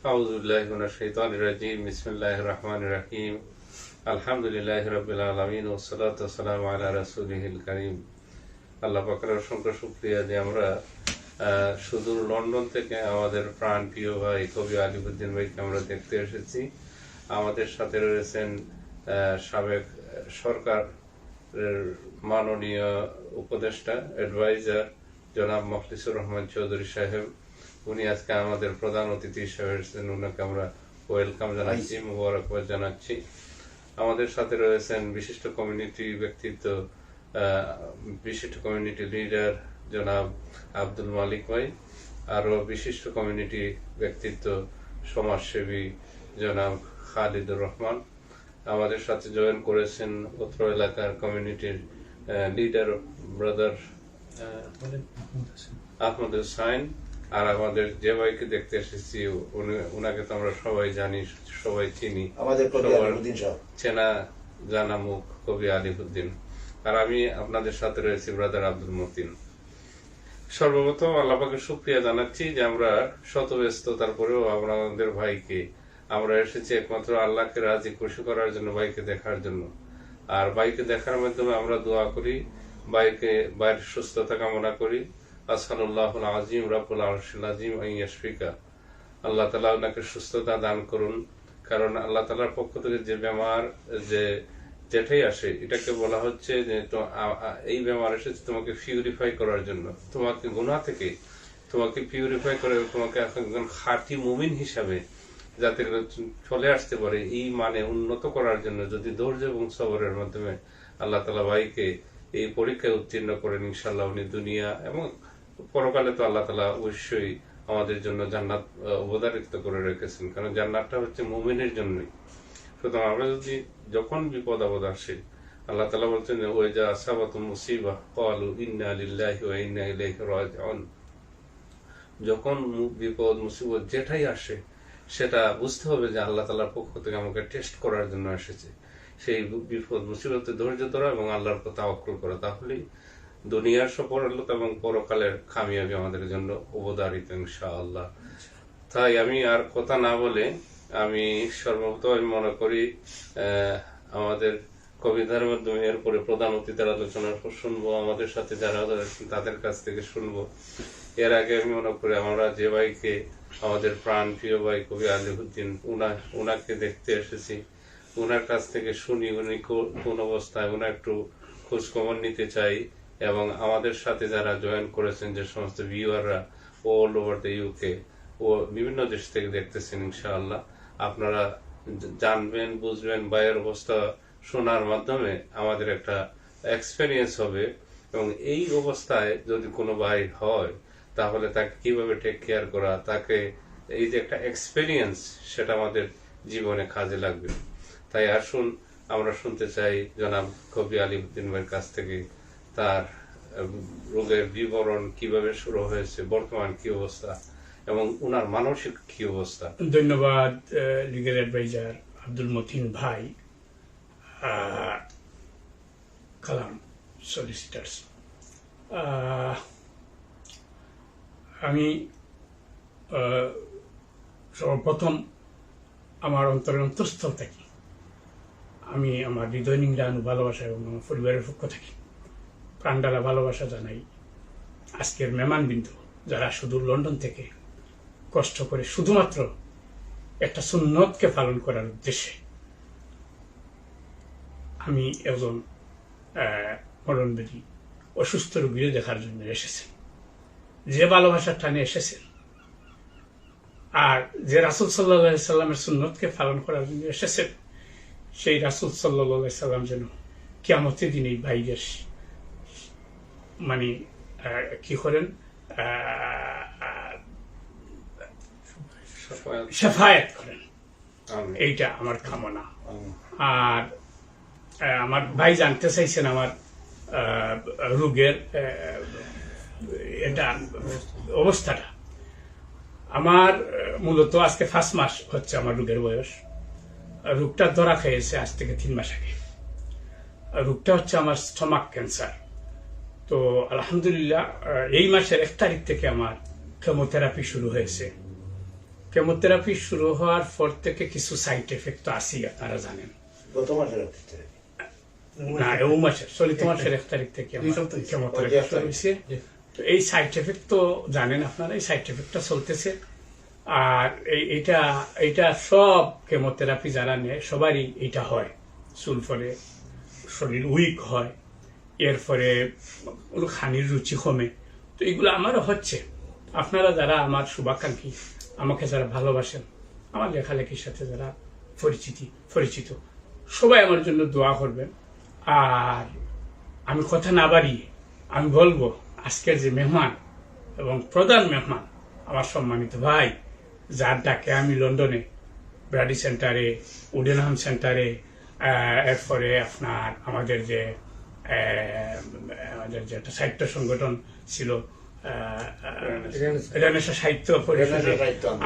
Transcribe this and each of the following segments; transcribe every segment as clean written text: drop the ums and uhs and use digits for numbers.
আউযুবিল্লাহি মিনাশ শাইতানির রাজিম। বিসমিল্লাহির রহমানির রহিম। আলহামদুলিল্লাহি রাব্বিল আলামিন ওয়াসসালাতু ওয়াসসালামু আলা রাসূলিহিল কারীম। আল্লাহ পাকের অসংখ্য শুকরিয়া যে আমরা সুদূর লন্ডন থেকে আমাদের প্রাণ প্রিয় ভাই কবি আলিউদ্দিন ভাইকে আমরা দেখতে এসেছি। আমাদের সাথে রয়েছেন সাবেক সরকার মাননীয় উপদেষ্টা অ্যাডভাইজার জনাব মখলিসুর রহমান চৌধুরী সাহেব। উনি আজকে আমাদের প্রধান অতিথি হিসেবে এসেছেন। ওনাকে আমরা ওয়েলকাম জানাচ্ছি, মুবারকবাদ জানাচ্ছি। আমাদের সাথে রয়েছেন বিশিষ্ট কমিউনিটি ব্যক্তিত্ব, বিশিষ্ট কমিউনিটি লিডার জনাব আব্দুল মালিক ভাই, আরো বিশিষ্ট কমিউনিটি ব্যক্তিত্ব সমাজসেবী জনাব খালিদুর রহমান। আমাদের সাথে জয়েন করেছেন অত্র এলাকার কমিউনিটির লিডার ব্রাদার আহমদ হুসাইন। আর আমাদের যে ভাইকে দেখতে এসেছি উনাকে তো আমরা সবাই জানি, সবাই চিনি, চেনা জানা মুখ কবি আলিউদ্দিন। আর আমি আপনাদের সাথে রয়েছি ব্রাদার আব্দুল মতিন। সর্বপ্রথম আল্লাহ পাকের শুকরিয়া জানাচ্ছি যে আমরা শত ব্যস্ততার পরেও আমাদের ভাইকে আমরা এসেছি একমাত্র আল্লাহকে রাজি খুশি করার জন্য, ভাইকে দেখার জন্য। আর ভাইকে দেখার মাধ্যমে আমরা দোয়া করি, ভাইয়ের সুস্থতা কামনা করি। আসসালাল্লাহুল আজিম রাব্বুল আরশিল আজিম আন ইয়াশফিকা। আল্লাহ তাআলা ওনাকে সুস্থতা দান করুন। কারণ আল্লাহ তাআলার পক্ষ থেকে যে বেমার যেটাই আসে এটাকে বলা হচ্ছে যে এই বেমার এসেছে তোমাকে পিউরিফাই করার জন্য, তোমাকে গুনাহ থেকে তোমাকে পিউরিফাই করে তোমাকে একজন খাঁটি মুমিন হিসাবে যাতে চলে আসতে পারে এই মানে উন্নত করার জন্য যদি ধৈর্য এবং সবরের মাধ্যমে আল্লাহ তাআলা ভাইকে এই পরীক্ষায় উত্তীর্ণ করেন, ইনশাআল্লাহ উনি দুনিয়া এবং পরকালে তো আল্লাহ তাআলা অবশ্যই আমাদের জন্য জান্নাত অবধারিত করে রেখেছেন। কারণ জান্নাতটা হচ্ছে মুমিনের জন্যই। সুতরাং আমরা যদি যখন বিপদ আপদ আসে, আল্লাহ তাআলা বলছেন যে ওয়াজা আসাবাতুম মুসিবা ক্বালু ইন্না লিল্লাহি ওয়া ইন্না ইলাইহি রাজিউন। যখন বিপদ মুসিবত যেটাই আসে সেটা বুঝতে হবে যে আল্লাহ তাআলার পক্ষ থেকে আমাকে টেস্ট করার জন্য এসেছে। সেই বিপদ মুসিবতে ধৈর্য ধরা এবং আল্লাহর উপর তাওয়াক্কুল করা, তাহলেই দুনিয়ার সফলতা এবং পরকালের কামিয়াবি আমাদের জন্য অবধারিত ইনশাআল্লাহ। তাই আমি আর কথা না বলে আমি সর্বপ্রথম আমি মনে করি আমাদের কবিতার মাধ্যমে এরপরে প্রধান অতিথির আলোচনা শুনবো, আমাদের সাথে যারা তাদের কাছ থেকে শুনবো। এর আগে আমি মনে করি আমরা যে ভাইকে আমাদের প্রাণ প্রিয় ভাই কবি আলিউদ্দিন উনাকে দেখতে এসেছি, উনার কাছ থেকে শুনি উনি কোন অবস্থায়, উনার একটু খোঁজ খবর নিতে চাই। এবং আমাদের সাথে যারা জয়েন করেছেন যে সমস্ত ভিউয়াররা অল ওভার দ্য ইউকে ও বিভিন্ন দেশ থেকে দেখতেছেন, ইনশাআল্লাহ আপনারা জানবেন, বুঝবেন, ভাইয়ের অবস্থা শোনার মাধ্যমে আমাদের একটা এক্সপেরিয়েন্স হবে। এবং এই অবস্থায় যদি কোনো ভাই হয় তাহলে তাকে কিভাবে টেক কেয়ার করা, তাকে এই যে একটা এক্সপেরিয়েন্স সেটা আমাদের জীবনে কাজে লাগবে। তাই আসুন আমরা শুনতে চাই জনাব কবি আলিউদ্দিন ভাইয়ের কাছ থেকে তার রোগের বিবরণ, কিভাবে শুরু হয়েছে, বর্তমান কি অবস্থা এবং উনার মানসিক কি অবস্থা। ধন্যবাদ লিগ্যাল অ্যাডভাইজার আব্দুল মতিন ভাই, কালাম সলিসিটার্স। আমি সর্বপ্রথম আমার অন্তরের অন্তঃস্থল থেকে আমি আমার হৃদয় নিংড়ানো ভালোবাসা এবং আমার পরিবারের পক্ষ থেকে প্রাণডালা ভালোবাসা জানাই আজকের মেহমানবৃন্দ যারা সুদূর লন্ডন থেকে কষ্ট করে শুধুমাত্র একটা সুন্নতকে পালন করার উদ্দেশ্যে আমি একজন মরণবেদী অসুস্থ রোগীকে দেখার জন্য এসেছেন, যে ভালোবাসার টানে এসেছেন আর যে রাসূল সাল্লাল্লাহু আলাইহি সাল্লামের সুন্নতকে পালন করার জন্য এসেছেন, সেই রাসূল সাল্লাল্লাহু আলাইহি সাল্লাম যেন কিয়ামতের দিন এই ভাইদের মানে কি করেন, শাফায়াত করেন, এইটা আমার কামনা। আর আমার ভাই জানতে চাইছেন আমার রোগের এটা অবস্থাটা। আমার মূলত আজকে 5 মাস হচ্ছে আমার রোগের বয়স। রোগটা ধরা খেয়েছে আজ থেকে 3 মাস আগে। রোগটা হচ্ছে আমার স্টমাক ক্যান্সার। তো আলহামদুলিল্লাহ এই মাসের 1 তারিখ থেকে আমার কেমোথেরাপি শুরু হয়েছে। কেমোথেরাপি শুরু হওয়ার পর থেকে কিছু সাইড এফেক্ট তো আছেই, আপনারা জানেন। গত মাসের না, এই মাসের চলিত মাসের 1 তারিখ থেকে কেমোথেরাপি শুরু হয়েছে। তো এই সাইড এফেক্ট তো জানেন আপনারা, এই সাইড এফেক্টটা চলতেছে। আর এইটা সব কেমোথেরাপি যারা নেয় সবারই এইটা হয়, চুল ফলে, শরীর উইক হয়, এরপরে খানির রুচি কমে। তো এগুলো আমারও হচ্ছে। আপনারা যারা আমার শুভাকাঙ্ক্ষী, আমাকে যারা ভালোবাসেন, আমার লেখালেখির সাথে যারা পরিচিত, সবাই আমার জন্য দোয়া করবেন। আর আমি কথা না বাড়িয়ে আমি বলবো, আজকের যে মেহমান এবং প্রধান মেহমান আমার সম্মানিত ভাই, যার ডাকে আমি লন্ডনে ব্রাডি সেন্টারে, উডেনহাম সেন্টারে, এরপরে আপনার আমাদের যে একটা সাহিত্য সংগঠন ছিল, রেনেসাঁ সাহিত্য পরিষদে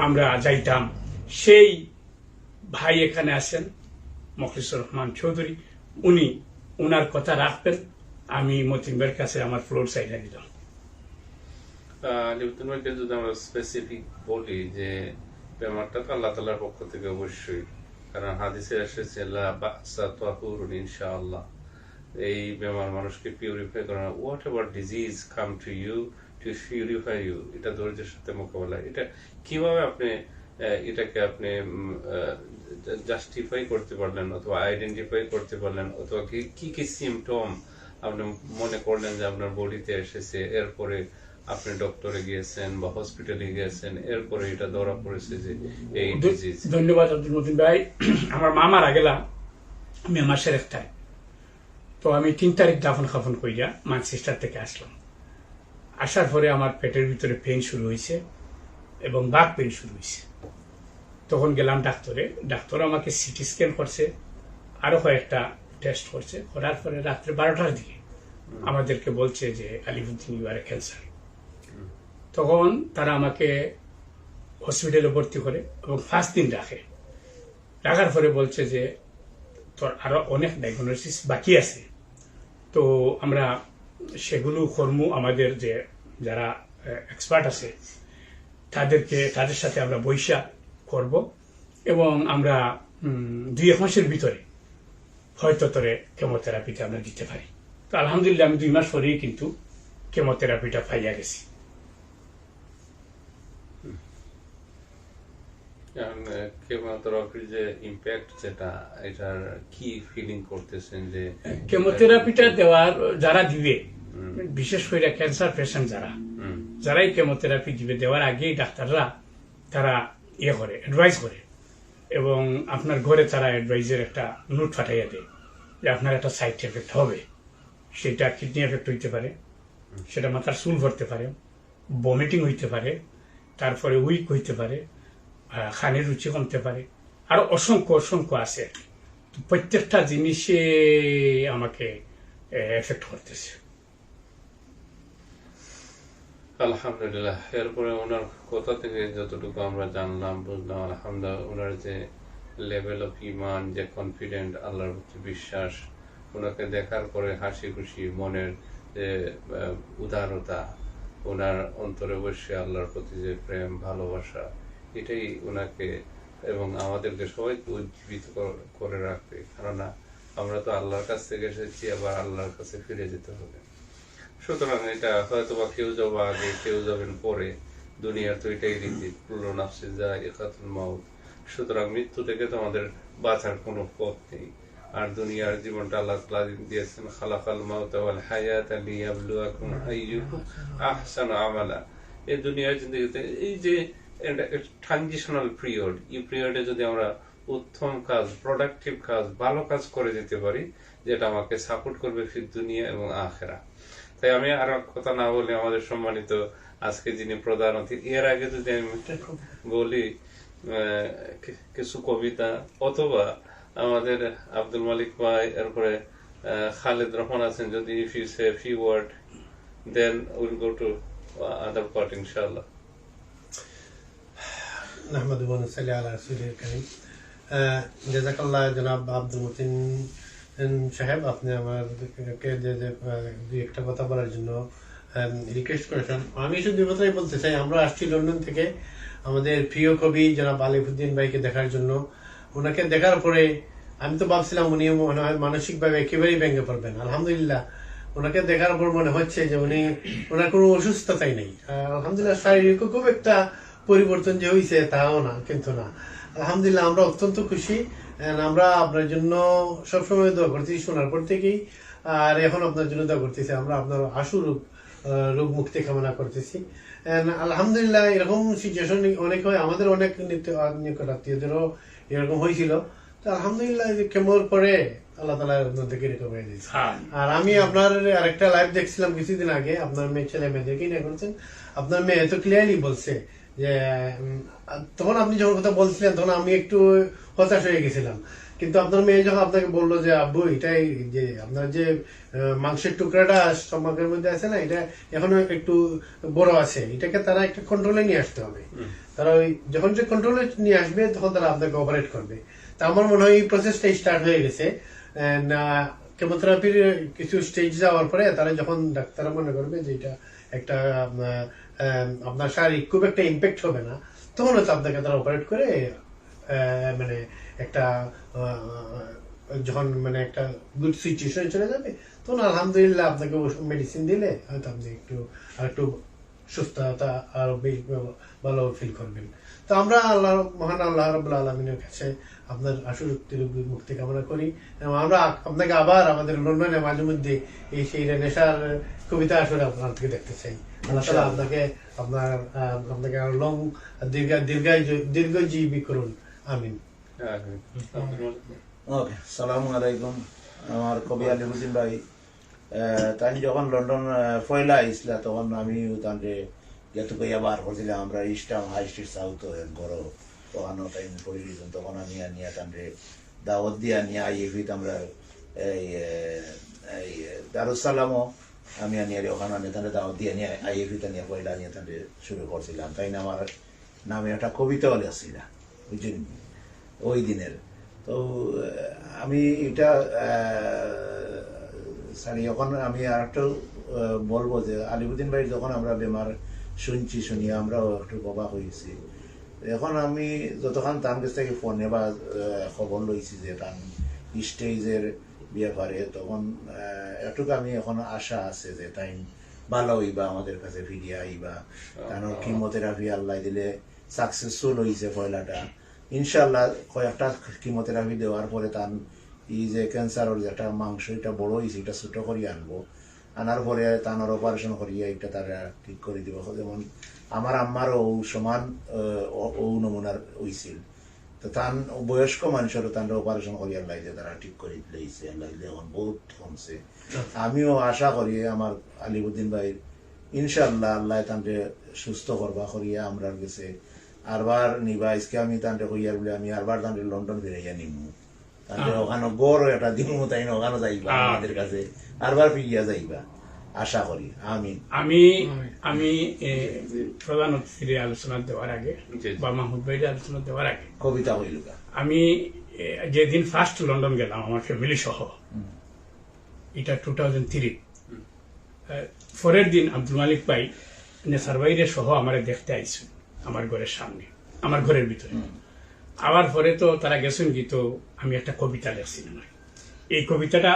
আমরা যাইতাম, সেই ভাই এখানে আছেন, মখলিসুর রহমান চৌধুরী। উনার কথা রাখবেন। আমি মতিন ভাইয়ের কাছে আমার ফ্লোর সাইডে দিলাম। লিপটন ভাইকে যদি আমরা স্পেসিফিক বলি যে ব্যাপারটা তো আল্লাহ তাআলার পক্ষ থেকে অবশ্যই, কারণ হাদিসে এসেছে লা বা'সা তাহুরুন ইনশাআল্লাহ, এই বেমার মানুষকে পিউরিফাই করে। Whatever disease come to you to purify you, এটা ধৈর্যের সাথে মোকাবেলা। এটা কিভাবে আপনি এটাকে আপনি জাস্টিফাই করতে পারলেন, অথবা আইডেন্টিফাই করতে পারলেন, অথবা কি কি সিমটম আপনি মনে করলেন যে আপনার বডিতে এসেছে, এরপরে আপনি ডক্টরে গিয়েছেন বা হসপিটালে গিয়েছেন, এরপরে এটা ধরা পড়েছে যে এই ডিজিজ? ধন্যবাদ আব্দুল মতিন ভাই। আমার মা মারা গেলা মে মাসের 1 তারিখ। তো আমি 3 তারিখ দাফন খাফন কইরা ম্যানচেস্টার থেকে আসলাম। আসার পরে আমার পেটের ভিতরে পেইন শুরু হয়েছে এবং ব্যাক পেইন শুরু হয়েছে। তখন গেলাম ডাক্তারে, ডাক্তার আমাকে সিটি স্ক্যান করছে, আরো কয়েকটা টেস্ট করছে। করার পরে রাত্রে 12টার দিকে আমাদেরকে বলছে যে আলিফুদ্দিন, ইউ আর ক্যান্সার। তখন তারা আমাকে হসপিটালে ভর্তি করে এবং 5 দিন রাখার পরে বলছে যে তোর আরো অনেক ডায়াগনোসিস বাকি আছে, তো আমরা সেগুলো কর্মু, আমাদের যে যারা এক্সপার্ট আছে তাদের সাথে আমরা বৈশা করব এবং আমরা 2-1 মাসের ভিতরে হয়তো তোরে কেমোথেরাপিটা আমরা দিতে পারি। তো আলহামদুলিল্লাহ আমি 2 মাস পরেই কিন্তু কেমোথেরাপিটা পাইয়া গেছি। কেমোথেরাপির যে ইম্প্যাক্ট, যেটা এটার কি ফিলিং করতেছেন? যে কেমোথেরাপিটা দেওয়ার যারা দিবে, বিশেষ করে ক্যান্সার পেশেন্ট যারাই কেমোথেরাপি দিবে, দেওয়ার আগেই ডাক্তাররা তারা করে অ্যাডভাইস করে, এবং আপনার ঘরে তারা অ্যাডভাইজের একটা নোট পাঠাইয়া দেয় যে আপনার একটা সাইড এফেক্ট হবে। সেটা কিডনি এফেক্ট হইতে পারে, সেটা মাথার চুল ভরতে পারে, বমিটিং হইতে পারে, তারপরে উইক হইতে পারে, খানির রুচি কমতে পারে, আরো অসংখ্য আছে। প্রত্যেকটা জিনিসে আমাকে এফেক্ট করতেছে। আলহামদুলিল্লাহ। এরপরে ওনার কথা থেকে যতটুকু আমরা জানলাম, বুঝলাম, আলহামদুলিল্লাহ, ওনার যে লেভেল অফ ইমান, যে কনফিডেন্ট, আল্লাহর প্রতি বিশ্বাস, ওনাকে দেখার পরে হাসি খুশি মনের যে উদারতা, ওনার অন্তরে অবশ্যই আল্লাহর প্রতি যে প্রেম ভালোবাসা, এটাই ওনাকে এবং আমাদেরকে সবাইকে উজ্জীবিত করে রাখবে। কেননা আমরা তো আল্লাহর কাছ থেকে এসেছি, আবার আল্লাহর কাছে ফিরে যেতে হবে। সুতরাং এটা হয়তো বা কেউ যাবো আগে, কেউ যাবেন পরে, দুনিয়ার তো এটাই রীতি, কুল্লু নাফসিন যায়িকাতুল মাউত। সুতরাং মৃত্যু থেকে তো আমাদের বাঁচার কোনো পথ নেই। আর দুনিয়ার জীবনটা আল্লাহ তাআলা দিয়েছেন, খালাকাল মাউতা ওয়াল হায়াতা লিয়াবলুয়াকুম আইয়ুকুম আহসানু আমালা। এই দুনিয়ার জিন্দেগিতে এই যে ট্রানজিশনাল পিরিয়ড, এই পিরিয়ডে যদি আমরা উত্তম কাজ, প্রোডাক্টিভ কাজ, ভালো কাজ করে যেতে পারি, যেটা আমাকে সাপোর্ট করবে ফির দুনিয়া এবং আখেরা। তাই আমি আর কথা না বলে আমাদের সম্মানিত আজকে যিনি প্রধান অতিথি, এর আগে যদি আমি বলি কিছু কবিতা, অথবা আমাদের আব্দুল মালিক ভাই, এরপরে খালিদ রহমান আছেন, যদি if you say few word, then will go to other part ইনশাআল্লাহ। নাহমাদুহু ওয়া নুসাল্লি আলা রাসূলিল কারীম। জাযাকাল্লাহ জনাব আব্দুল মতিন সাহেব, আপনি আমাদেরকে যে দুই একটা কথা বলার জন্য রিকোয়েস্ট করেছেন। আমি শুধু দুই কথাই বলতে চাই। আমরা আসছি লন্ডন থেকে, আমাদের প্রিয় কবি জনাব আলিফুদ্দিন ভাইকে দেখার জন্য। ওনাকে দেখার পরে আমি তো ভাবছিলাম উনি মনে হয় মানসিকভাবে একেবারেই ভেঙে পড়বেন। আলহামদুলিল্লাহ ওনাকে দেখার পর মনে হচ্ছে যে ওনার কোনো অসুস্থতাই নেই। আলহামদুলিল্লাহ শারীরিক খুব একটা পরিবর্তন যে হয়েছে তাও না, কিন্তু না, আলহামদুলিল্লাহ আমরা অত্যন্ত খুশি। আমরা আপনার জন্য সবসময় দোয়া করতেছি শোনার পর থেকেই, আর এখন আপনার জন্য দোয়া করতেছি। আমরা আপনার আশু রোগ মুক্তি কামনা করতেছি। আলহামদুলিল্লাহ এরকম সিচুয়েশন অনেক হয়, আমাদের অনেক নিকটাত্মীয়দেরও এরকম হয়েছিল। তো আলহামদুলিল্লাহ কেমন পরে আল্লাহ তালা থেকে রিকভার হয়ে দিয়েছে। আর আমি আপনার আরেকটা লাইভ দেখছিলাম কিছুদিন আগে, আপনার মেয়ে ছেলে মেয়েদেরকে নিয়ে করছেন। আপনার মেয়ে তো ক্লিয়ারলি বলছে যে তখন আপনি যখন কথা বলছিলেন তখন আমি একটু হতাশ হয়ে গেছিলাম, কিন্তু আপনার মেয়ে যখন আপনাকে বললো যে আব্বু এটাই যে আপনার যে মাংসের টুকরাটা স্টমাকের মধ্যে আছে না, এটা এখনো একটু বড় আছে, এটাকে তারা একটা কন্ট্রোলে নিয়ে আসতে হবে। তারা ওই যখন যে কন্ট্রোলে নিয়ে আসবে তখন তারা আপনাকে অপারেট করবে। তা আমার মনে হয় এই প্রসেসটা স্টার্ট হয়ে গেছে। কেমোথেরাপির কিছু স্টেজ যাওয়ার পরে তারা যখন ডাক্তাররা মনে করবে যে এটা একটা আপনার শারীরিক খুব একটা ইম্প্যাক্ট হবে না, তখন হয়তো আপনাকে তারা অপারেট করে মানে একটা যখন মানে একটা গুড সিচুয়েশনে চলে যাবে, তখন আলহামদুলিল্লাহ আপনাকে মেডিসিন দিলে হয়তো আপনি একটু সুস্থতা আর ভালো ফিল করবেন। তো আমরা মহান আল্লাহ রাব্বুল আলামিনের কাছে আপনার আশু মুক্তি কামনা করি, এবং আমরা আপনাকে আবার আমাদের লন্ডনে মাঝে মধ্যে এই সেই নেশার কবিতা আসলে আপনার থেকে দেখতে চাই। আল্লাহ তাআলা আপনাকে লং দীর্ঘজীবী করুন, আমিন। ওকে, সালামু আলাইকুম। আমার কবি আলিফুদ্দিন ভাই তাই যখন লন্ডন পয়লা আইসলা তখন আমি তাকে যেহেতু কইয়া বার করছিলাম আমরা ইস্টার্ন হাই স্ট্রিট সাউথ বড় তখন টাইম পড়ে গেছিলাম, তখন আমি আনিয়া তাকে দাওয়াত দিয়ে আনিয়া আইএফিত আমরা এই দারুসালামও আমি আনিয়া ওখানে আনিয়ে তাহলে দাওয়াত দিয়ে আনিয়া আইএফিত আনিয়া পয়লা আনিয়া তাকে শুরু করছিলাম। তাই না আমার নামে একটা কবিতাও লেখছিল বুঝছেন ওই দিনের। তো আমি এটা এখন আমি আর একটু বলবো যে আলিফুদ্দিন ভাই যখন আমরা বেমার শুনি আমরাও একটু অবাক হয়েছি। এখন আমি যতক্ষণ তার কাছ থেকে ফোনে বা খবর লইছি যে তার স্টেজের ব্যাপারে, তখন এটুকু আমি এখন আশা আছে যে তাই ভালো হইবা, আমাদের কাছে ফিরিয়ে আইবা। কারণ কিমোথেরাপি আল্লাহ দিলে সাকসেসফুল হয়েছে পয়লাটা, ইনশাল্লাহ কয়েকটা কিমোথেরাপি দেওয়ার পরে তার এই যে ক্যান্সারের যেটা মাংস এটা বড় হয়েছে এটা ছোট করিয়ে আনার পরে তার অপারেশন করিয়ে এটা তারা ঠিক করে দিব। যেমন আমার আম্মারও সমান ও নমুনার হয়েছিল, তো তার বয়স্ক মানুষেরও তার অপারেশন করিয়ে লাইতে তারা ঠিক করে দিয়েছে, লাইলে এখন বহুত কমছে। আমিও আশা করি আমার আলিফুদ্দিন ভাই ইনশাল্লাহ আল্লাহ তাকে সুস্থ করবা করিয়া আমরা গেছে আরবার নিবা। আজকে আমি তান্ডে কইয়ার বলে আমি আরবার তান্ডে লন্ডন ফিরাইয়া নিমু, তান্ডে ওখানে গড় একটা দিমু, তাই ওখানে যাইবা আমাদের কাছে আরবার ফিরিয়া যাইবা আশা করি, আমিন। আমি প্রধান অতিথির আলোচনা দেওয়ার আগে বা মাহমুদ ভাইয়ের আলোচনা দেওয়ার আগে কবিতা হইল আমি যেদিন ফার্স্ট লন্ডন গেলাম আমার ফ্যামিলি সহ, এটা 2003, পরের দিন আব্দুল মালিক ভাই নেসার বাইরে সহ আমার দেখতে আইসেন আমার ঘরের সামনে, আমার ঘরের ভিতরে। আবার পরে তো তারা গেছেন কি, তো আমি একটা কবিতা লেখছিলাম। এই কবিতাটা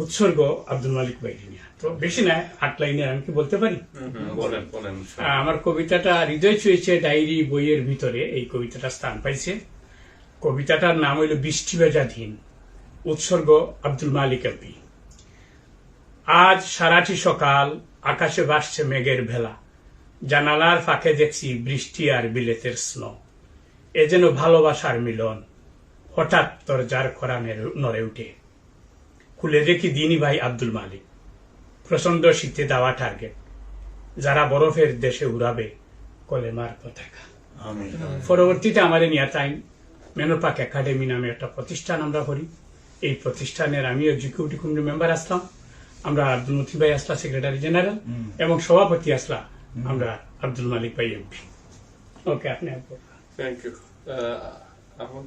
উৎসর্গ আব্দুল মালিক ভাই নিয়ে, তো বেশি না 8 লাইনে, আমি কি বলতে পারি? আমার কবিতাটা হৃদয় ছুঁয়েছে ডায়েরি বইয়ের ভিতরে, এই কবিতাটা স্থান পাইছে। কবিতাটার নাম হইল বৃষ্টি ভেজা দিন, উৎসর্গ আব্দুল মালিক এমপি। আজ সারাটি সকাল আকাশে ভাসছে মেঘের ভেলা, জানালার ফাঁকে দেখছি বৃষ্টি আর বিলেতের স্নো। এ যেন ভালোবাসার মিলন, হঠাৎ তোর যার করা নড়ে উঠে। খুলে দেখি দিনী ভাই আব্দুল মালিক, প্রচন্ড শীতে দেওয়া টার্গেট, যারা বরফের দেশে উড়াবে কলেমার পতাকা। পরবর্তীতে আমাদের নিয়ে টাইম মেনোপাক একাডেমি নামে একটা প্রতিষ্ঠান আমরা করি। এই প্রতিষ্ঠানের আমি এক্সিকিউটিভ কমিটি মেম্বার আসলাম, আমরা আব্দুল মতিন ভাই আসলা সেক্রেটারি জেনারেল, এবং সভাপতি আসলা আমরা আব্দুল মালিক ভাই এমপি। ওকে, আপনি থ্যাংক ইউ। আহমদ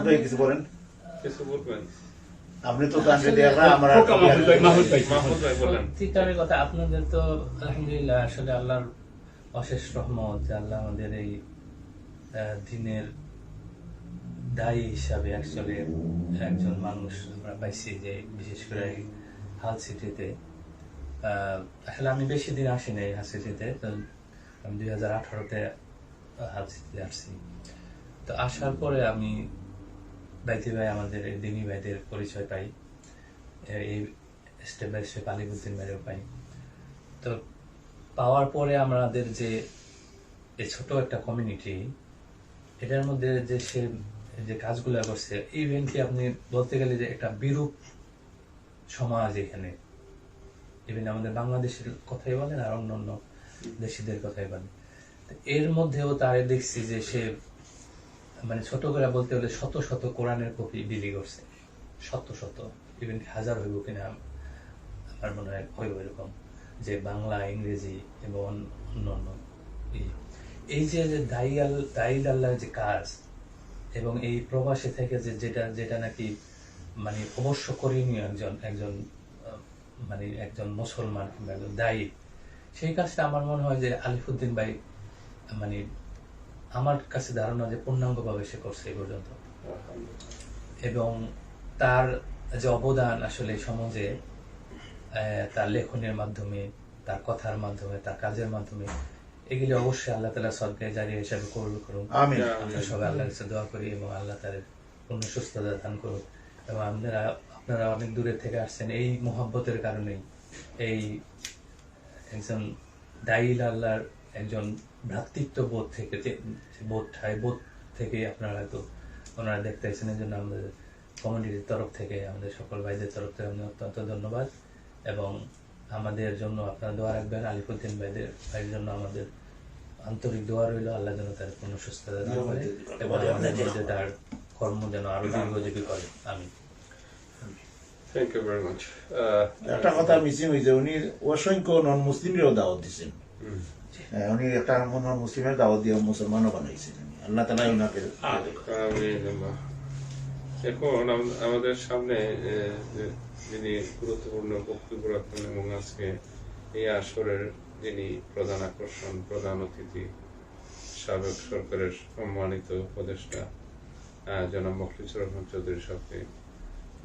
ভাই কিছু বলেন, কিছু বলবেন? আপনি তো কথা আপনাদের তো আলহামদুলিল্লাহ আসলে আল্লাহর অশেষ রহমত যে আল্লাহ আমাদের এই দিনের দায়ী হিসাবে অ্যাকচুয়ালি একজন মানুষ আমরা পাইছি, যে বিশেষ করে এই হাল সিটিতে। আসলে আমি বেশি দিন আসি নাই হাল সিটিতে, তো আমি 2018-তে হাল সিটিতে আসছি। তো আসার পরে আমি বাইতি ভাই, আমাদের দিনী ভাইদের পরিচয় পাই, এই স্টেপ বাই স্টেপ আলিবুদ্দিন ভাইও পাই। তো পাওয়ার পরে আমাদের যে এই ছোট একটা কমিউনিটি, এটার মধ্যে যে সে যে কাজগুলো করছে, ইভেন্টলি আপনি বলতে গেলে যে একটা বিরূপ সমাজ এখানে, ইভেন আমাদের বাংলাদেশের কথাই বলেন আর অন্য অন্য দেশিদের কথাই বলেন। এর মধ্যেও তারে দেখছি যে সে মানে ছোট করে বলতে হলে শত শত কোরআনের কপি বিলি করছে, শত শত, ইভেন হাজার হইব কিনা আমার মনে হয় হইব এরকম, যে বাংলা, ইংরেজি এবং অন্য অন্য। এই যে দায়ী আল্লাহর যে কাজ, এবং এই প্রবাসী থেকে যে যেটা নাকি মানে অবশ্য করণীয় একজন মানে একজন মুসলমান কিংবা একজন দায়ী, সেই কাজটা আমার মনে হয় যে আলিফুদ্দিন ভাই মানে আমার কাছে ধারণা যে পূর্ণাঙ্গভাবে সে করছে এই পর্যন্ত। এবং তার যে অবদান আসলে সমাজে, তার লেখনের মাধ্যমে, তার কথার মাধ্যমে, তার কাজের মাধ্যমে, এগুলি অবশ্যই আল্লাহ তাআলা সদকায়ে জারিয়া হিসাবে কবুল করুন। আমরা সবাই আল্লাহর কাছে দোয়া করি এবং আল্লাহ তার পূর্ণ সুস্থতা দান করুন। এবং আপনারা অনেক দূরে থেকে আসছেন এই মহব্বতের কারণেই, এই একজন দায়ী আল্লাহর একজন ভ্রাতৃত্ব বোধ থেকে আপনারা হয়তো ওনারা দেখতে এসেছেন। এই জন্য আমাদের কমিউনিটির তরফ থেকে, আমাদের সকল ভাইদের তরফ থেকে আমি অত্যন্ত ধন্যবাদ। এবং আমাদের জন্য আপনারা দোয়া রাখবেন, আলিফুদ্দিন ভাইয়ের জন্য আমাদের আন্তরিক দোয়া রইল। আল্লাহ যেন তার পূর্ণ সুস্থতা দান করে এবং আমাদের মধ্যে তার কর্ম যেন আরো দীর্ঘজীবী করে। আমি থ্যাংক ইউ ভেরি মাচ। একটা কথা মিসিং হয়েছে, উনি অসংখ্য নন মুসলিমেরও দাওয়াত দিচ্ছেন। উনি একটা নন মুসলিমের দাওয়াত দিয়ে মুসলমানও বানাইছেন। আল্লাহ তাআলা ওনাকে এখন আমাদের সামনে যিনি গুরুত্বপূর্ণ বক্তব্য রাখবেন এবং আজকে এই আসরের যিনি প্রধান আকর্ষণ, প্রধান অতিথি, সাবেক সরকারের সম্মানিত উপদেষ্টা জনাব মখলিসুর রহমান চৌধুরী সাহেব,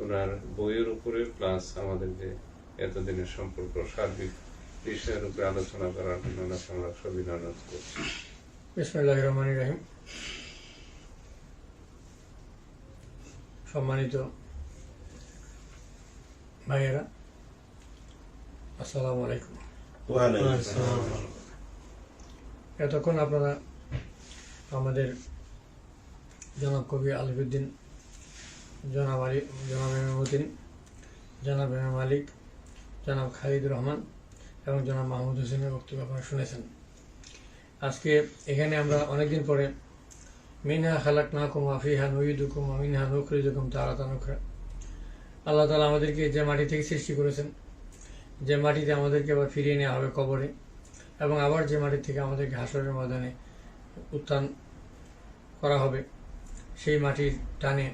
ওনার বইয়ের উপরে প্লাস আমাদের যে এতদিনের সম্পর্ক সার্বিক বিষয়ের উপরে আলোচনা করার জন্য আমরা সবিনয় অনুরোধ করছি। বিসমিল্লাহির রহমানির রহিম। সম্মানিত ভাইয়েরা, আসসালামু আলাইকুম। এতক্ষণ আপনারা আমাদের জনাব কবি আলিফুদ্দিন, জনাব এমামউদ্দিন, জনাব এমাম মালিক, জনাব খালিদুর রহমান এবং জনাব মাহমুদ হোসেনের বক্তব্য আপনারা শুনেছেন। আজকে এখানে আমরা অনেকদিন পরে মিনহা খালাকনাকুম ওয়া ফিহা নুঈদুকুম ওয়া মিনহা নুখরিজুকুম তারাতান উখরা, আল্লাহ তাআলা আমাদেরকে যে মাটি থেকে সৃষ্টি করেছেন, যে মাটিতে আমাদেরকে আবার ফিরিয়ে নেওয়া হবে কবরে, এবং আবার যে মাটি থেকে আমাদেরকে হাসরের ময়দানে উত্থান করা হবে, সেই মাটির টানে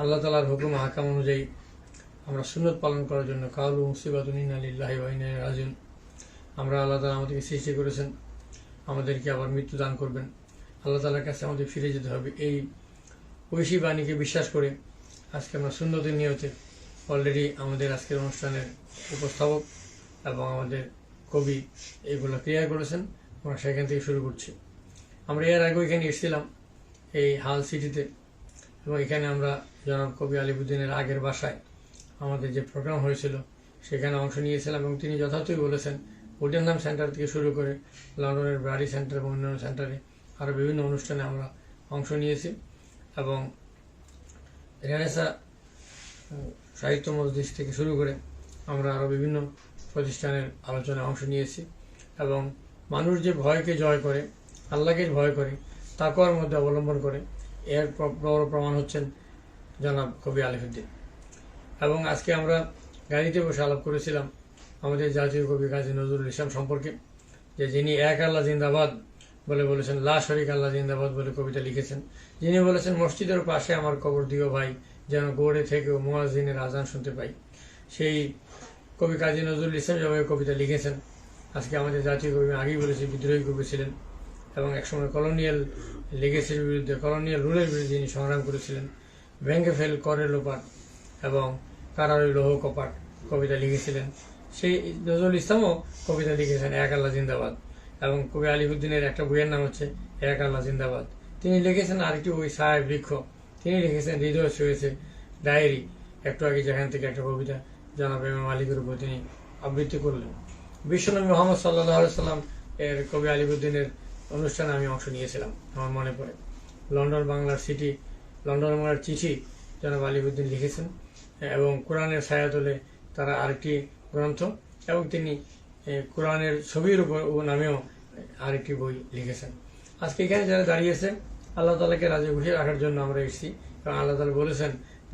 আল্লাহ তাআলার হুকুম হাকাম অনুযায়ী আমরা সুন্নত পালন করার জন্য কাউলু মুসিবাতুন ইন্না লিল্লাহি ওয়া ইন্না ইলাইহি রাজিউন, আমরা আল্লাহ তাআলা আমাদেরকে সৃষ্টি করেছেন, আমাদেরকে আবার মৃত্যু দান করবেন, আল্লাহ তাআলার কাছে আমাদের ফিরে যেতে হবে, এই ঐশী বাণীকে বিশ্বাস করে আজকে আমরা সুন্নতের নিয়তে অলরেডি আমাদের আজকের অনুষ্ঠানের উপস্থাপক এবং আমাদের কবি এইগুলো ক্লিয়ার করেছেন। আমরা সেখান থেকে শুরু করছি। আমরা এর আগে এখানে এসেছিলাম এই হাল সিটিতে, এবং এখানে আমরা জনাব কবি আলিফুদ্দিনের আগের বাসায় আমাদের যে প্রোগ্রাম হয়েছিল সেখানে অংশ নিয়েছিলাম, এবং তিনি যথার্থই বলেছেন উডেনহাম সেন্টার থেকে শুরু করে লন্ডনের ব্রাডি সেন্টার এবং অন্যান্য সেন্টারে আরও বিভিন্ন অনুষ্ঠানে আমরা অংশ নিয়েছি, এবং রেনেসা সাহিত্য মজলিস থেকে শুরু করে আমরা আরও বিভিন্ন প্রতিষ্ঠানের আলোচনায় অংশ নিয়েছি। এবং মানুষ যে ভয়কে জয় করে, আল্লাহকে ভয় করে, তাকওয়ার মধ্যে অবলম্বন করে, এর বড় প্রমাণ হচ্ছেন জনাব কবি আলিফুদ্দিন। এবং আজকে আমরা গাড়িতে বসে আলাপ করেছিলাম আমাদের জাতীয় কবি কাজী নজরুল ইসলাম সম্পর্কে, যে যিনি এক আল্লাহ জিন্দাবাদ বলে বলেছেন, লা শরীক আল্লাহ জিন্দাবাদ বলে কবিতা লিখেছেন, যিনি বলেছেন মসজিদের পাশে আমার কবর দিও ভাই, যেন গড়ে থেকেও মুয়াজ্জিনের আজান শুনতে পাই। সেই কবি কাজী নজরুল ইসলাম যেভাবে কবিতা লিখেছেন, আজকে আমাদের জাতীয় কবি, আগেই বলেছি, বিদ্রোহী কবি ছিলেন এবং একসময় কলোনিয়াল লেগেসির বিরুদ্ধে, কলোনিয়াল রুলের বিরুদ্ধে যিনি সংগ্রাম করেছিলেন। ভেঙ্গে ফেল করে লোপাট এবং কারারই লৌহ কপাট কবিতা লিখেছিলেন। সেই নজরুল ইসলামও কবিতা লিখেছেন এক আল্লাহ জিন্দাবাদ, এবং কবি আলিউদ্দিনের একটা বইয়ের নাম হচ্ছে এক আল্লাহ জিন্দাবাদ। তিনি লিখেছেন আরেকটি বই ছায়া বৃক্ষ, তিনি লিখেছেন হৃদয় ছুঁয়েছে ডায়েরি, একটু আগে যেখান থেকে একটা কবিতা জনাব ইমাম মালিকের উপর তিনি আবৃত্তি করলেন। বিশ্বনবী মোহাম্মদ সাল্লাল্লাহু আলাইহি সাল্লাম এর কবি আলিউদ্দিনের অনুষ্ঠানে আমি অংশ নিয়েছিলাম, আমার মনে পড়ে। লন্ডন বাংলার চিঠি জনাব আলিউদ্দিন লিখেছেন, এবং কোরআনের ছায়া তোলে তারা আরেকটি গ্রন্থ, এবং তিনি কোরআনের ছবির উপর নামেও আরেকটি বই লিখেছেন। আজকে এখানে যারা দাঁড়িয়েছে, আল্লাহ তাআলাকে রাজি খুশি রাখার জন্য আমরা এসেছি, এবং আল্লাহ তাআলা বলেছেন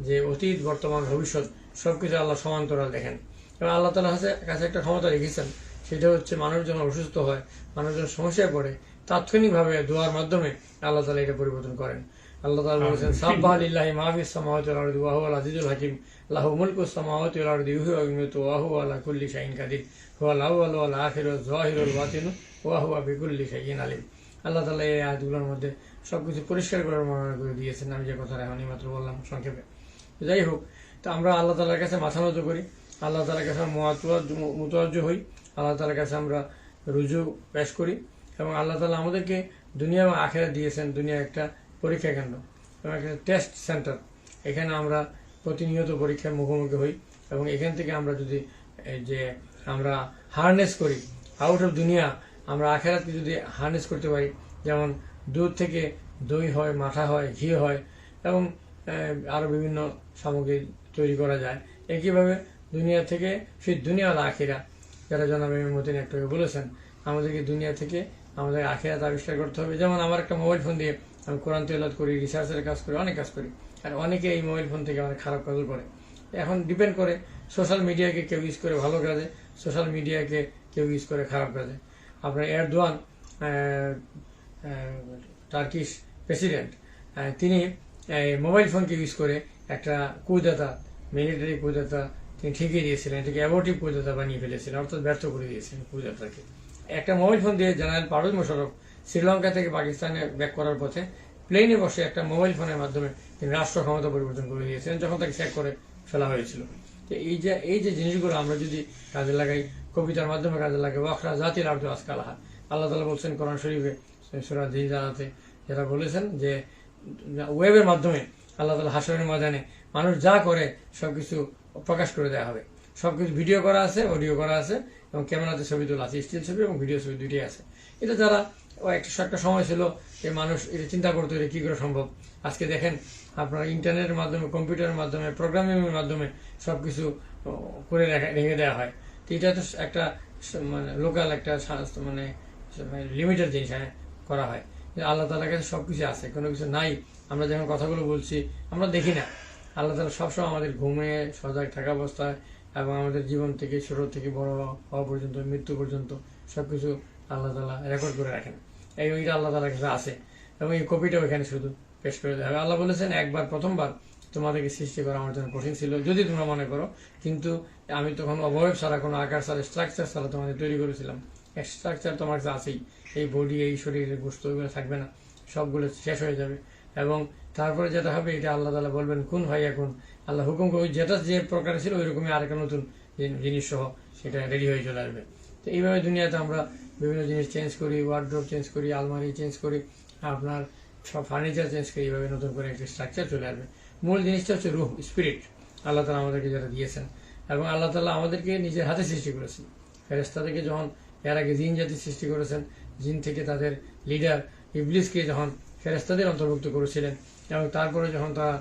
যে অতীত, বর্তমান, ভবিষ্যৎ সবকিছু আল্লাহ সমান্তরাল দেখেন। এবং আল্লাহ তাআলার কাছে একটা ক্ষমতা রেখেছেন, সেটা হচ্ছে মানুষ যখন অসুস্থ হয়, মানুষ যখন সমস্যায় পড়ে, তাৎক্ষণিকভাবে দোয়ার মাধ্যমে আল্লাহ তাআলা এটা পরিবর্তন করেন। আল্লাহ তাআলা বলেছেন, সাব্বাহা লিল্লাহি মা ফিস সামাওয়াতি ওয়াল আরদি ওয়া হুয়াল আজিজুল হাকিম, লাহু মুলকুস সামাওয়াতি ওয়াল আরদি ইউহয়ি ওয়া ইউমীতু ওয়া হুয়া আলা কুল্লি শাইইন কাদির, হুয়াল আউয়ালু ওয়াল আখিরু ওয়াজ যাহিরু ওয়াল বাতিনু ওয়া হুয়া বিকুল্লি শাইইন আলিম। আল্লাহ তাআলা এই আয়াতগুলোর মধ্যে সবকিছু পরিষ্কার করে বর্ণনা করে দিয়েছেন। আমি যে কথাটা এখনই মাত্র বললাম সংক্ষেপে। যাই হোক, তো আমরা আল্লাহ তাআলার কাছে মাথা নত করি, আল্লাহ তাআলার কাছে মুতাওয়াজ্জু হই, আল্লাহ তাআলার কাছে আমরা রুজু পেশ করি, এবং আল্লাহ তাআলা আমাদেরকে দুনিয়া এবং আখিরাত দিয়েছেন। দুনিয়া একটা পরীক্ষা কেন্দ্র এবং একটা টেস্ট সেন্টার, এখানে আমরা প্রতিনিয়ত পরীক্ষার মুখোমুখি হই, এবং এখান থেকে আমরা যদি আমরা হারনেস করি আউট অফ দুনিয়া, আমরা আখিরাতকে যদি হারনেস করতে পারি, যেমন দুধ থেকে দই হয়, মাঠা হয়, ঘি হয়, এবং আরো বিভিন্ন সামগ্রী তৈরি করা যায়, একইভাবে দুনিয়া থেকে ফির দুনিয়া আল আখিরা, যারা জনাব ইমাম মতিন একটু বলেছেন, আমাদেরকে দুনিয়া থেকে আমাদের আখিরাত আবিষ্কার করতে হবে। যেমন আমার একটা মোবাইল ফোন দিয়ে আমি কোরআন তেলাওয়াত করি, রিসার্চের কাজ করি, অনেক কাজ করি, আর অনেকে এই মোবাইল ফোন থেকে অনেক খারাপ কাজও করে। এখন ডিপেন্ড করে, সোশ্যাল মিডিয়াকে কেউ ইউজ করে ভালো কাজে, সোশ্যাল মিডিয়াকে কেউ ইউজ করে খারাপ কাজে। আপনার এরদোয়ান, টার্কিশ প্রেসিডেন্ট, তিনি মোবাইল ফোনকে ইউজ করে একটা কুদাতা, মিলিটারি কুদাতা তিনি ঠিকই দিয়েছিলেন, এটাকে অ্যাবর্টিভ কুদাতা বানিয়ে ফেলেছিলেন, অর্থাৎ ব্যর্থ করে দিয়েছিলেন কুদাতাকে। একটা মোবাইল ফোন দিয়ে জেনারেল পারভেজ মোশাররফ শ্রীলঙ্কা থেকে পাকিস্তানে ব্যাক করার পথে প্লেনে বসে একটা মোবাইল ফোনের মাধ্যমে তিনি রাষ্ট্র ক্ষমতা পরিবর্তন করে দিয়েছিলেন, যখন তাকে স্যাক করে ফেলা হয়েছিল। তো এই যে জিনিসগুলো আমরা যদি কাজে লাগাই, কবিতার মাধ্যমে কাজে লাগাই, ওয়াখরা জাতিল আরদু আসকালাহা, আল্লাহ তাআলা বলছেন কোরআন শরীফে সূরা জিলজালাতে, যারা বলেছেন যে ওয়েবের মাধ্যমে আল্লাহ তাআলা হাশরের ময়দানে মানুষ যা করে সবকিছু প্রকাশ করে দেওয়া হবে। সবকিছু ভিডিও করা আছে, অডিও করা আছে, এবং ক্যামেরাতে ছবি তোলা আছে, স্টিল ছবি এবং ভিডিও ছবি দুইটাই আছে। এটা যারা একটা সময় ছিল যে মানুষ এটা চিন্তা করতো এটা কি করে সম্ভব। আজকে দেখেন আপনার ইন্টারনেটের মাধ্যমে, কম্পিউটারের মাধ্যমে, প্রোগ্রামিংয়ের মাধ্যমে সবকিছু করে রেখে দেওয়া হয়। তো এটা তো একটা মানে লোকাল একটা মানে লিমিটেড জিনিস করা হয়। আল্লাহ তাআলার কাছে সবকিছু আছে, কোনো কিছু নাই। আমরা যখন কথাগুলো বলছি আমরা দেখি না। আল্লাহ তাআলা সবসময় আমাদের ঘুমে সজাগ থাকা অবস্থায় এবং আমাদের জীবন থেকে ছোট থেকে বড় হওয়া পর্যন্ত, মৃত্যু পর্যন্ত সবকিছু আল্লাহ তাআলা রেকর্ড করে রাখেন। এইটা আল্লাহ তাআলার কাছে আছে, এবং এই কপিটাও এখানে শুধু পেশ করে দেওয়া হবে। আল্লাহ বলেছেন, একবার প্রথমবার তোমাদেরকে সৃষ্টি করা আমার জন্য কঠিন ছিল, যদি তোমরা মনে করো, কিন্তু আমি তখন অবয়ব ছাড়া, কোনো আকার ছাড়া, স্ট্রাকচার ছাড়া তোমাদের তৈরি করেছিলাম। স্ট্রাকচার তোমার কাছে আছেই, এই বডি, এই শরীরের গোস্ত এগুলো থাকবে না, সবগুলো শেষ হয়ে যাবে। এবং তারপরে যেটা হবে, এটা আল্লাহ তাআলা বলবেন কুন ফায়াকুন, আল্লাহ হুকুম করে যেটা যে প্রকার ছিল ওই রকমই আরেকটা নতুন জিনিস সহ সেটা রেডি হয়ে চলে আসবে। তো এইভাবে দুনিয়াতে আমরা বিভিন্ন জিনিস চেঞ্জ করি, ওয়ার্ড্রোব চেঞ্জ করি, আলমারি চেঞ্জ করি, আপনার সব ফার্নিচার চেঞ্জ করি, এইভাবে নতুন করে একটা স্ট্রাকচার চলে আসবে। মূল জিনিসটা হচ্ছে রূহ, স্পিরিট, আল্লাহ তাআলা আমাদেরকে যেটা দিয়েছেন। এবং আল্লাহ তাআলা আমাদেরকে নিজের হাতে সৃষ্টি করেছেন। ফেরেশতা থেকে যখন এর আগে জিন জাতি সৃষ্টি করেছেন, জিন থেকে তাদের লিডার ইবলিসকে যখন ফেরেশতাদের অন্তর্ভুক্ত করেছিলেন, এবং তারপরে যখন তারা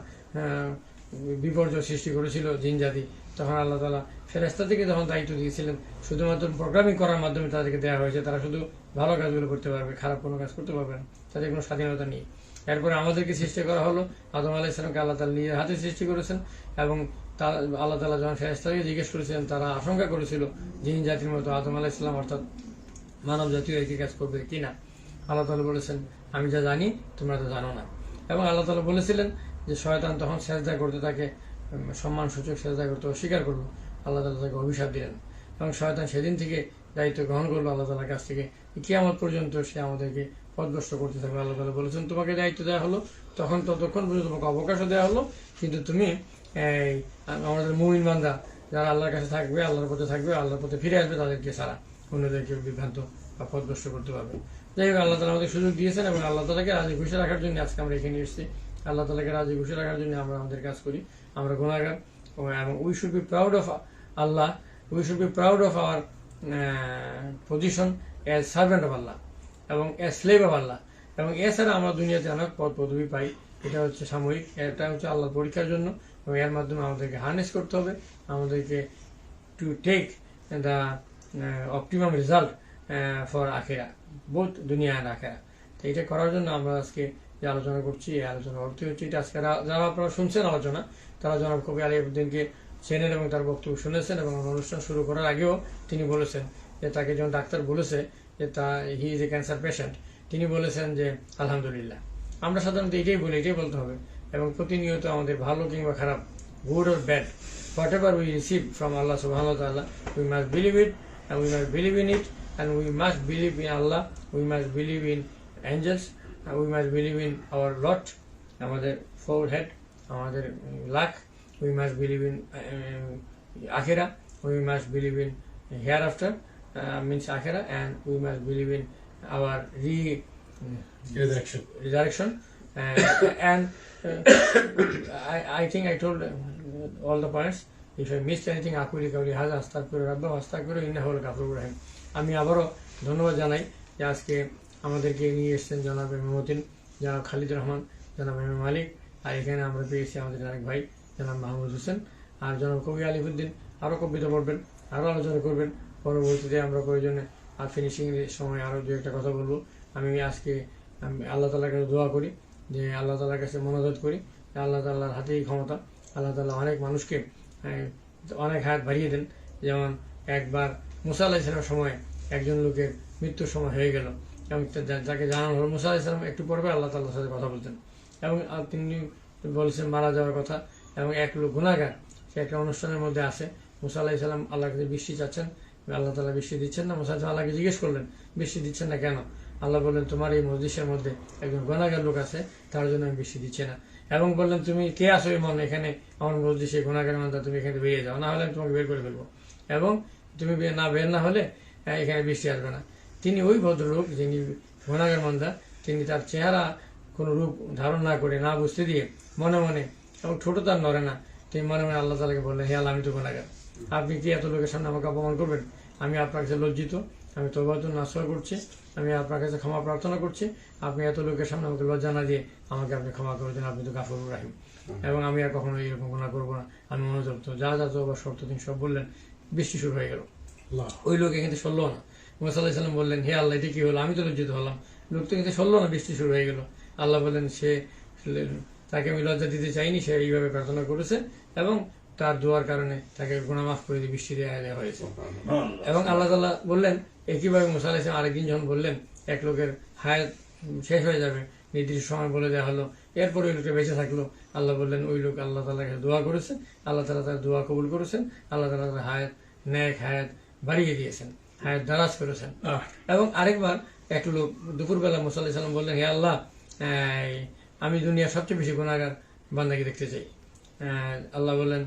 বিপর্যয় সৃষ্টি করেছিল জিন জাতি, তখন আল্লাহ তাআলা ফেরেশতা থেকে যখন দায়িত্ব দিয়েছিলেন, শুধুমাত্র প্রোগ্রামিং করার মাধ্যমে তাদেরকে দেওয়া হয়েছে, তারা শুধু ভালো কাজগুলো করতে পারবে, খারাপ কোনো কাজ করতে পারবে না, তাদের কোনো স্বাধীনতা নেই। এরপরে আমাদেরকে সৃষ্টি করা হলো, আদম আলাইহিস সালামকে আল্লাহ তাআলা নিজের হাতে সৃষ্টি করেছেন, এবং আল্লাহ তাআলা যখন ফেরেশতাকে জিজ্ঞেস করেছিলেন, তারা আশঙ্কা করেছিল জিন জাতির মতো আদম আলাইহিস সালাম অর্থাৎ মানব জাতীয় একই কাজ করবে কিনা। আল্লাহ তাআলা বলেছেন, আমি যা জানি তোমরা তো জানো না। এবং আল্লাহ তাআলা বলেছিলেন যে শয়তান তখন সেজদা করতে, তাকে সম্মানসূচক সেজদা করতে অস্বীকার করলো, আল্লাহ তাআলা তাকে অভিশাপ দিলেন, এবং শয়তান সেদিন থেকে দায়িত্ব গ্রহণ করলো আল্লাহ তাআলার কাছ থেকে, কিয়ামত পর্যন্ত সে আমাদেরকে পথভ্রষ্ট করতে থাকবে। আল্লাহ তাআলা বলেছেন, তোমাকে দায়িত্ব দেওয়া হলো ততক্ষণ পর্যন্ত তোমাকে অবকাশও দেওয়া হলো, কিন্তু তুমি এই আমাদের মুমিন বান্দা যারা আল্লাহর কাছে থাকবে, আল্লাহর পথে থাকবে, আল্লাহর পথে ফিরে আসবে, তাদেরকে ছাড়া অন্যদেরকে বিভ্রান্ত বা পথভ্রষ্ট করতে পারবে। যাই হোক, আল্লাহ তাআলা আমাদের সুযোগ দিয়েছেন এবং আল্লাহ তাআলাকে রাজি খুশি রাখার জন্য আজকে আমরা এখানে এসেছি। আল্লাহ তাআলাকে রাজি খুশি রাখার জন্য আমরা আমাদের কাজ করি। আমরা গুনাহগার এবং we should be proud of Allah, we should be proud of our position as servant of Allah এবং অ্যাজ স্লেভ অফ আল্লাহ। এবং এছাড়া আমরা দুনিয়াতে অনেক পদ পদবি পাই, এটা হচ্ছে সাময়িক, এটা হচ্ছে আল্লাহর পরীক্ষার জন্য এবং এর মাধ্যমে আমাদেরকে হার্নেস করতে হবে, আমাদেরকে to take the optimum result for আখেরা, বোথ দুনিয়া আর আখেরা। তো এটা করার জন্য আমরা আজকে যে আলোচনা করছি, এই আলোচনা অর্থ হচ্ছে এটা আজকে যারা আপনারা শুনছেন আলোচনা, তারা জনাব কবি আলিউদ্দিনকে চেনেন এবং তার বক্তব্য শুনেছেন এবং অনুষ্ঠান শুরু করার আগেও তিনি বলেছেন যে তাকে যখন ডাক্তার বলেছে যে he is a cancer patient, তিনি বলেছেন যে আলহামদুলিল্লাহ। আমরা সাধারণত এটাই বলি, এটাই বলতে হবে এবং প্রতিনিয়ত আমাদের ভালো কিংবা খারাপ, good or bad, whatever we receive from Allah সুবহানাহু ওয়া তাআলা, we must believe it and we must believe in it, and we must believe in Allah, we must believe in angels, and we must believe in our Lord, আমাদের forehead, আমাদের luck, we must believe in akhirah, we must believe in hereafter, means akhirah, and we must believe in our resurrection. And I think I told all the points. If I missed anything, আকুলি কাউলি হাজা আস্তাগফিরু রাব্বা ওয়াস্তাগফিরু ইন্নাহু হুয়াল গাফুরুর রহিম। আমি আবারও ধন্যবাদ জানাই যে আজকে আমাদেরকে নিয়ে এসেছেন জনাব মতিন, জনাব খালিদ রহমান, জনাব মালিক, আর এখানে আমরা পেয়েছি আমাদের আরেক ভাই জনাব মাহমুদ হোসেন, আর জনাব কবি আলিউদ্দিন আরও কবিতা পড়বেন, আরও আলোচনা করবেন। পরবর্তীতে আমরা প্রয়োজনে আর ফিনিশিং এর সময় আরও দু একটা কথা বলবো। আমি আজকে আল্লাহ তাআলার কাছে দোয়া করি, যে আল্লাহ তাআলার কাছে মোনাজাত করি, আল্লাহ তাআলার হাতেই ক্ষমতা। আল্লাহ তাআলা অনেক মানুষকে অনেক হায়াত বাড়িয়ে দেন। যেমন একবার মুসা আলাইহিস সালামের সময় একজন লোকের মৃত্যুর সময় হয়ে গেল এবং যাকে জানানো হলো, মুসা আলাইহিস সালাম একটু পরে আল্লাহ তাআলার সাথে কথা বলতেন এবং তিনি বলেছেন মারা যাওয়ার কথা। এবং এক লোক গুনাহগার, সে একটা অনুষ্ঠানের মধ্যে আসে, মুসা আলাইহিস সালাম আল্লাহর কাছে বৃষ্টি চাচ্ছেন, আল্লাহ তাআলা বৃষ্টি দিচ্ছেন না। মুসা আলাইহিস সালাম আল্লাহকে জিজ্ঞেস করলেন বৃষ্টি দিচ্ছেন না কেন? আল্লাহ বললেন, তোমার এই মজলিসের মধ্যে একজন গুনাহগার লোক আছে, তার জন্য আমি বৃষ্টি দিচ্ছি না। এবং বললেন, তুমি কে আসো এমন এখানে আমার মজলিসে গুনাহগার বান্দা, তুমি এখানে বেরিয়ে যাও, না হলে আমি তোমাকে বের করে ফেলবো, এবং তুমি বের না হলে এখানে বৃষ্টি আসবে না। তিনি ওই ভদ্রলোক যিনি গুনাহগার বান্দা, তিনি তার চেহারা কোনো রূপ ধারণ না করে, না বুঝতে দিয়ে মনে মনে, এবং ছোট তার নড়ে না, তিনি মনে মনে আল্লাহ তাআলাকে বললেন, হে আল্লাহ, আমি তো গুনাহগার, আপনি কি এত লোকের সামনে আমাকে অপমান করবেন? আমি আপনার কাছে লজ্জিত, আমি তওবাতুন নাসুহা করছি, আমি আপনার কাছে ক্ষমা প্রার্থনা করছি। আপনি এত লোকের সামনে আমাকে লজ্জা না দিয়ে আমাকে আপনি ক্ষমা করে দেন, আপনি তো গাফুরুর রহিম, এবং আমি আর কখনো এইরকম গুনাহ করবো না, আমি অনুতপ্ত। যা যা তওবা শর্ত তিনি সব বললেন, বৃষ্টি শুরু হয়ে গেল। ওই লোকে কিন্তু শুনলো না। মুসা আলাইহিস সালাম বললেন, হে আল্লাহ, এটা কি হলো? আমি তো লজ্জিত হলাম। লোক তো কিন্তু শুনলো না, বৃষ্টি শুরু হয়ে গেল। আল্লাহ বললেন, তাকে আমি লজ্জা দিতে চাইনি, সে এইভাবে প্রার্থনা করেছে এবং তার দোয়ার কারণে তাকে গুনাহ মাফ করে দিয়ে বৃষ্টি দেওয়া হয়েছে। এবং আল্লাহ তাআলা বললেন, একইভাবে মুসা আলাইহিস সালাম আরেকদিন যখন বললেন এক লোকের হায়াত শেষ হয়ে যাবে, নির্দিষ্ট সময় বলে দেওয়া হলো, এরপরে ওই লোকটা বেঁচে থাকলো, আল্লাহ বললেন ওই লোক আল্লাহ তাআলার কাছে দোয়া করেছে, আল্লাহ তাআলা তার দোয়া কবুল করেছেন, আল্লাহ তাআলা তার হায়াত, ন্যাক হায়াত বাড়িয়ে দিয়েছেন, হায়াত দারাজ করেছেন। এবং আরেকবার এক লোক দুপুরবেলা মুসা আলাইহিস সালাম বললেন, হে আল্লাহ, আমি দুনিয়ার সবচেয়ে বেশি গুনাহগার বান্দাকে দেখতে চাই। আল্লাহ বললেন,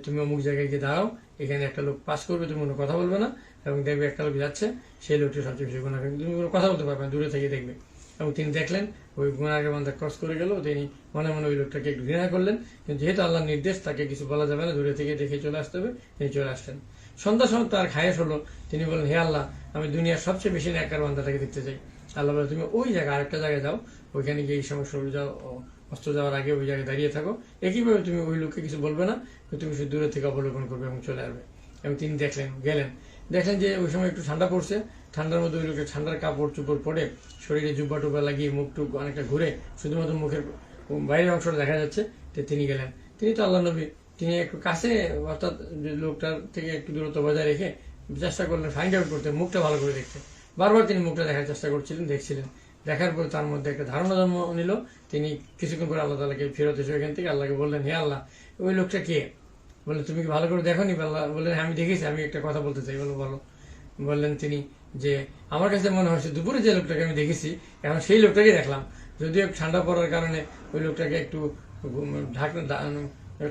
তুমি অমুক জায়গায় গিয়ে দাঁড়াও, এখানে একটা লোক পাস করবে, তুমি কোনো কথা বলবে না, এবং দেখবে একটা লোক যাচ্ছে, সেই লোকটি সবচেয়ে বেশি গুনাহগার, তুমি কোনো কথা বলতে পারবে না, দূরে থেকে দেখবে। এবং তিনি দেখলেন ওই গুনাহগার বান্দা ক্রস করে গেল, তিনি মনে মনে ওই লোকটাকে একটু ঘৃণা করলেন, কিন্তু যেহেতু আল্লাহর নির্দেশ, তাকে কিছু বলা যাবে না, দূরে থেকে দেখে চলে আসতে হবে, তিনি চলে আসলেন। সন্ধ্যার সময় তার খায়েশ হলো, তিনি বললেন, হে আল্লাহ, আমি দুনিয়ার সবচেয়ে বেশি নেককার বান্দাটাকে দেখতে চাই। আল্লাহ বলে, তুমি ওই জায়গায় আরেকটা জায়গায় যাও, ওইখানে গিয়ে এই সময় সূর্য অস্ত যাওয়ার আগে ওই জায়গায় দাঁড়িয়ে থাকো, একইভাবে তুমি ওই লোককে কিছু বলবে না, তুমি শুধু দূরে থেকে অবলোকন করবে এবং চলে আসবে। এবং তিনি গেলেন, দেখলেন যে ওই সময় একটু ঠান্ডা পড়ছে, ঠান্ডার মধ্যে ওই লোকের ঠান্ডার কাপড় চোপড় পরে, শরীরে জুব্বা টুব্বা লাগিয়ে, মুখ টুক অনেকটা ঘুরে, শুধুমাত্র মুখের বাইরের অংশটা দেখা যাচ্ছে, তিনি গেলেন। তিনি তো আল্লাহ নবী, তিনি একটু কাছে, অর্থাৎ লোকটার থেকে একটু দূরত্ব বজায় রেখে চেষ্টা করলেন ফাইন্ড আউট করতে, মুখটা ভালো করে দেখতে। বারবার তিনি মুখটা দেখার চেষ্টা করছিলেন, দেখছিলেন, দেখার পর তার মধ্যে একটা ধারণা জন্ম নিল। তিনি কিছুক্ষণ পরে আল্লাহ তাআলাকে ফেরত এসে এখান থেকে আল্লাহকে বললেন, হে আল্লাহ, ওই লোকটা কে? বলে, তুমি কি ভালো করে দেখো নি? আল্লাহ বললেন, আমি দেখেছি, আমি একটা কথা বলতে চাই। বলো। বললেন তিনি যে আমার কাছে মনে হচ্ছে দুপুরে যে লোকটাকে আমি দেখেছি এখন সেই লোকটাকে দেখলাম, যদিও ঠান্ডা পড়ার কারণে ওই লোকটাকে একটু ঢাকনা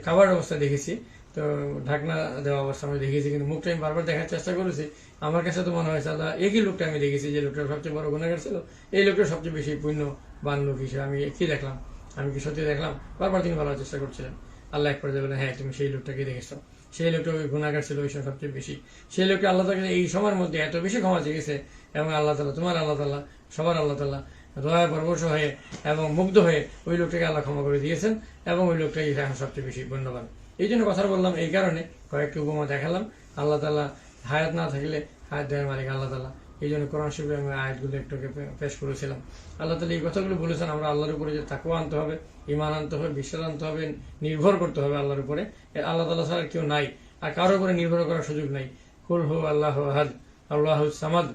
খাবার অবস্থা দেখেছি, তো ঢাকনা দেওয়া অবস্থা আমি দেখেছি, কিন্তু মুখটা আমি বারবার দেখার চেষ্টা করেছি। আমার কাছে তো মনে হয়েছে আল্লাহ একই লোকটা আমি দেখেছি, যে লোকটা সবচেয়ে বড় গুনাহগার ছিল, এই লোকটা সবচেয়ে বেশি পুণ্যবান লোক হিসেবে আমি কি দেখলাম, আমি কি সত্যি দেখলাম? বারবার তিনি বলার চেষ্টা করছিলেন। আল্লাহ এক পর্যায়ে বলেন, হ্যাঁ তুমি সেই লোকটাকে দেখেছো, সেই লোকটা ওই গুনাহগার ছিল ওই সময় সবচেয়ে বেশি। সেই লোকটা আল্লাহ তাকে এই সময়ের মধ্যে এত বেশি ক্ষমা চেয়েছে, এবং আল্লাহ তাআলা, তোমার আল্লাহ তাআলা, সবার আল্লাহ তাআলা দয়া পরবশ হয়ে এবং মুগ্ধ হয়ে ওই লোকটাকে আল্লাহ ক্ষমা করে দিয়েছেন, এবং ওই লোকটাই এখন সবচেয়ে বেশি পুণ্যবান। এই জন্য কথা বললাম, এই কারণে কয়েকটি উপমা দেখালাম। আল্লাহ তাআলা হায়াত না থাকলে হায়াত দেওয়ার মালিক আল্লাহ তাআলা। এই জন্য কোরআন শরীফে আমি আয়াতগুলো একটু পেশ করেছিলাম। আল্লাহ তাআলা এই কথাগুলো বলেছেন, আমরা আল্লাহর উপরে যে তাকওয়া আনতে হবে, ঈমান আনতে হবে, বিশ্বাস আনতে হবে, নির্ভর করতে হবে আল্লাহর উপরে। আল্লাহ তাআলা ছাড়া কেউ নাই, আর কারোর উপরে নির্ভর করার সুযোগ নাই। কুল হু আল্লাহু আহাদ আল্লাহুস সামাদ,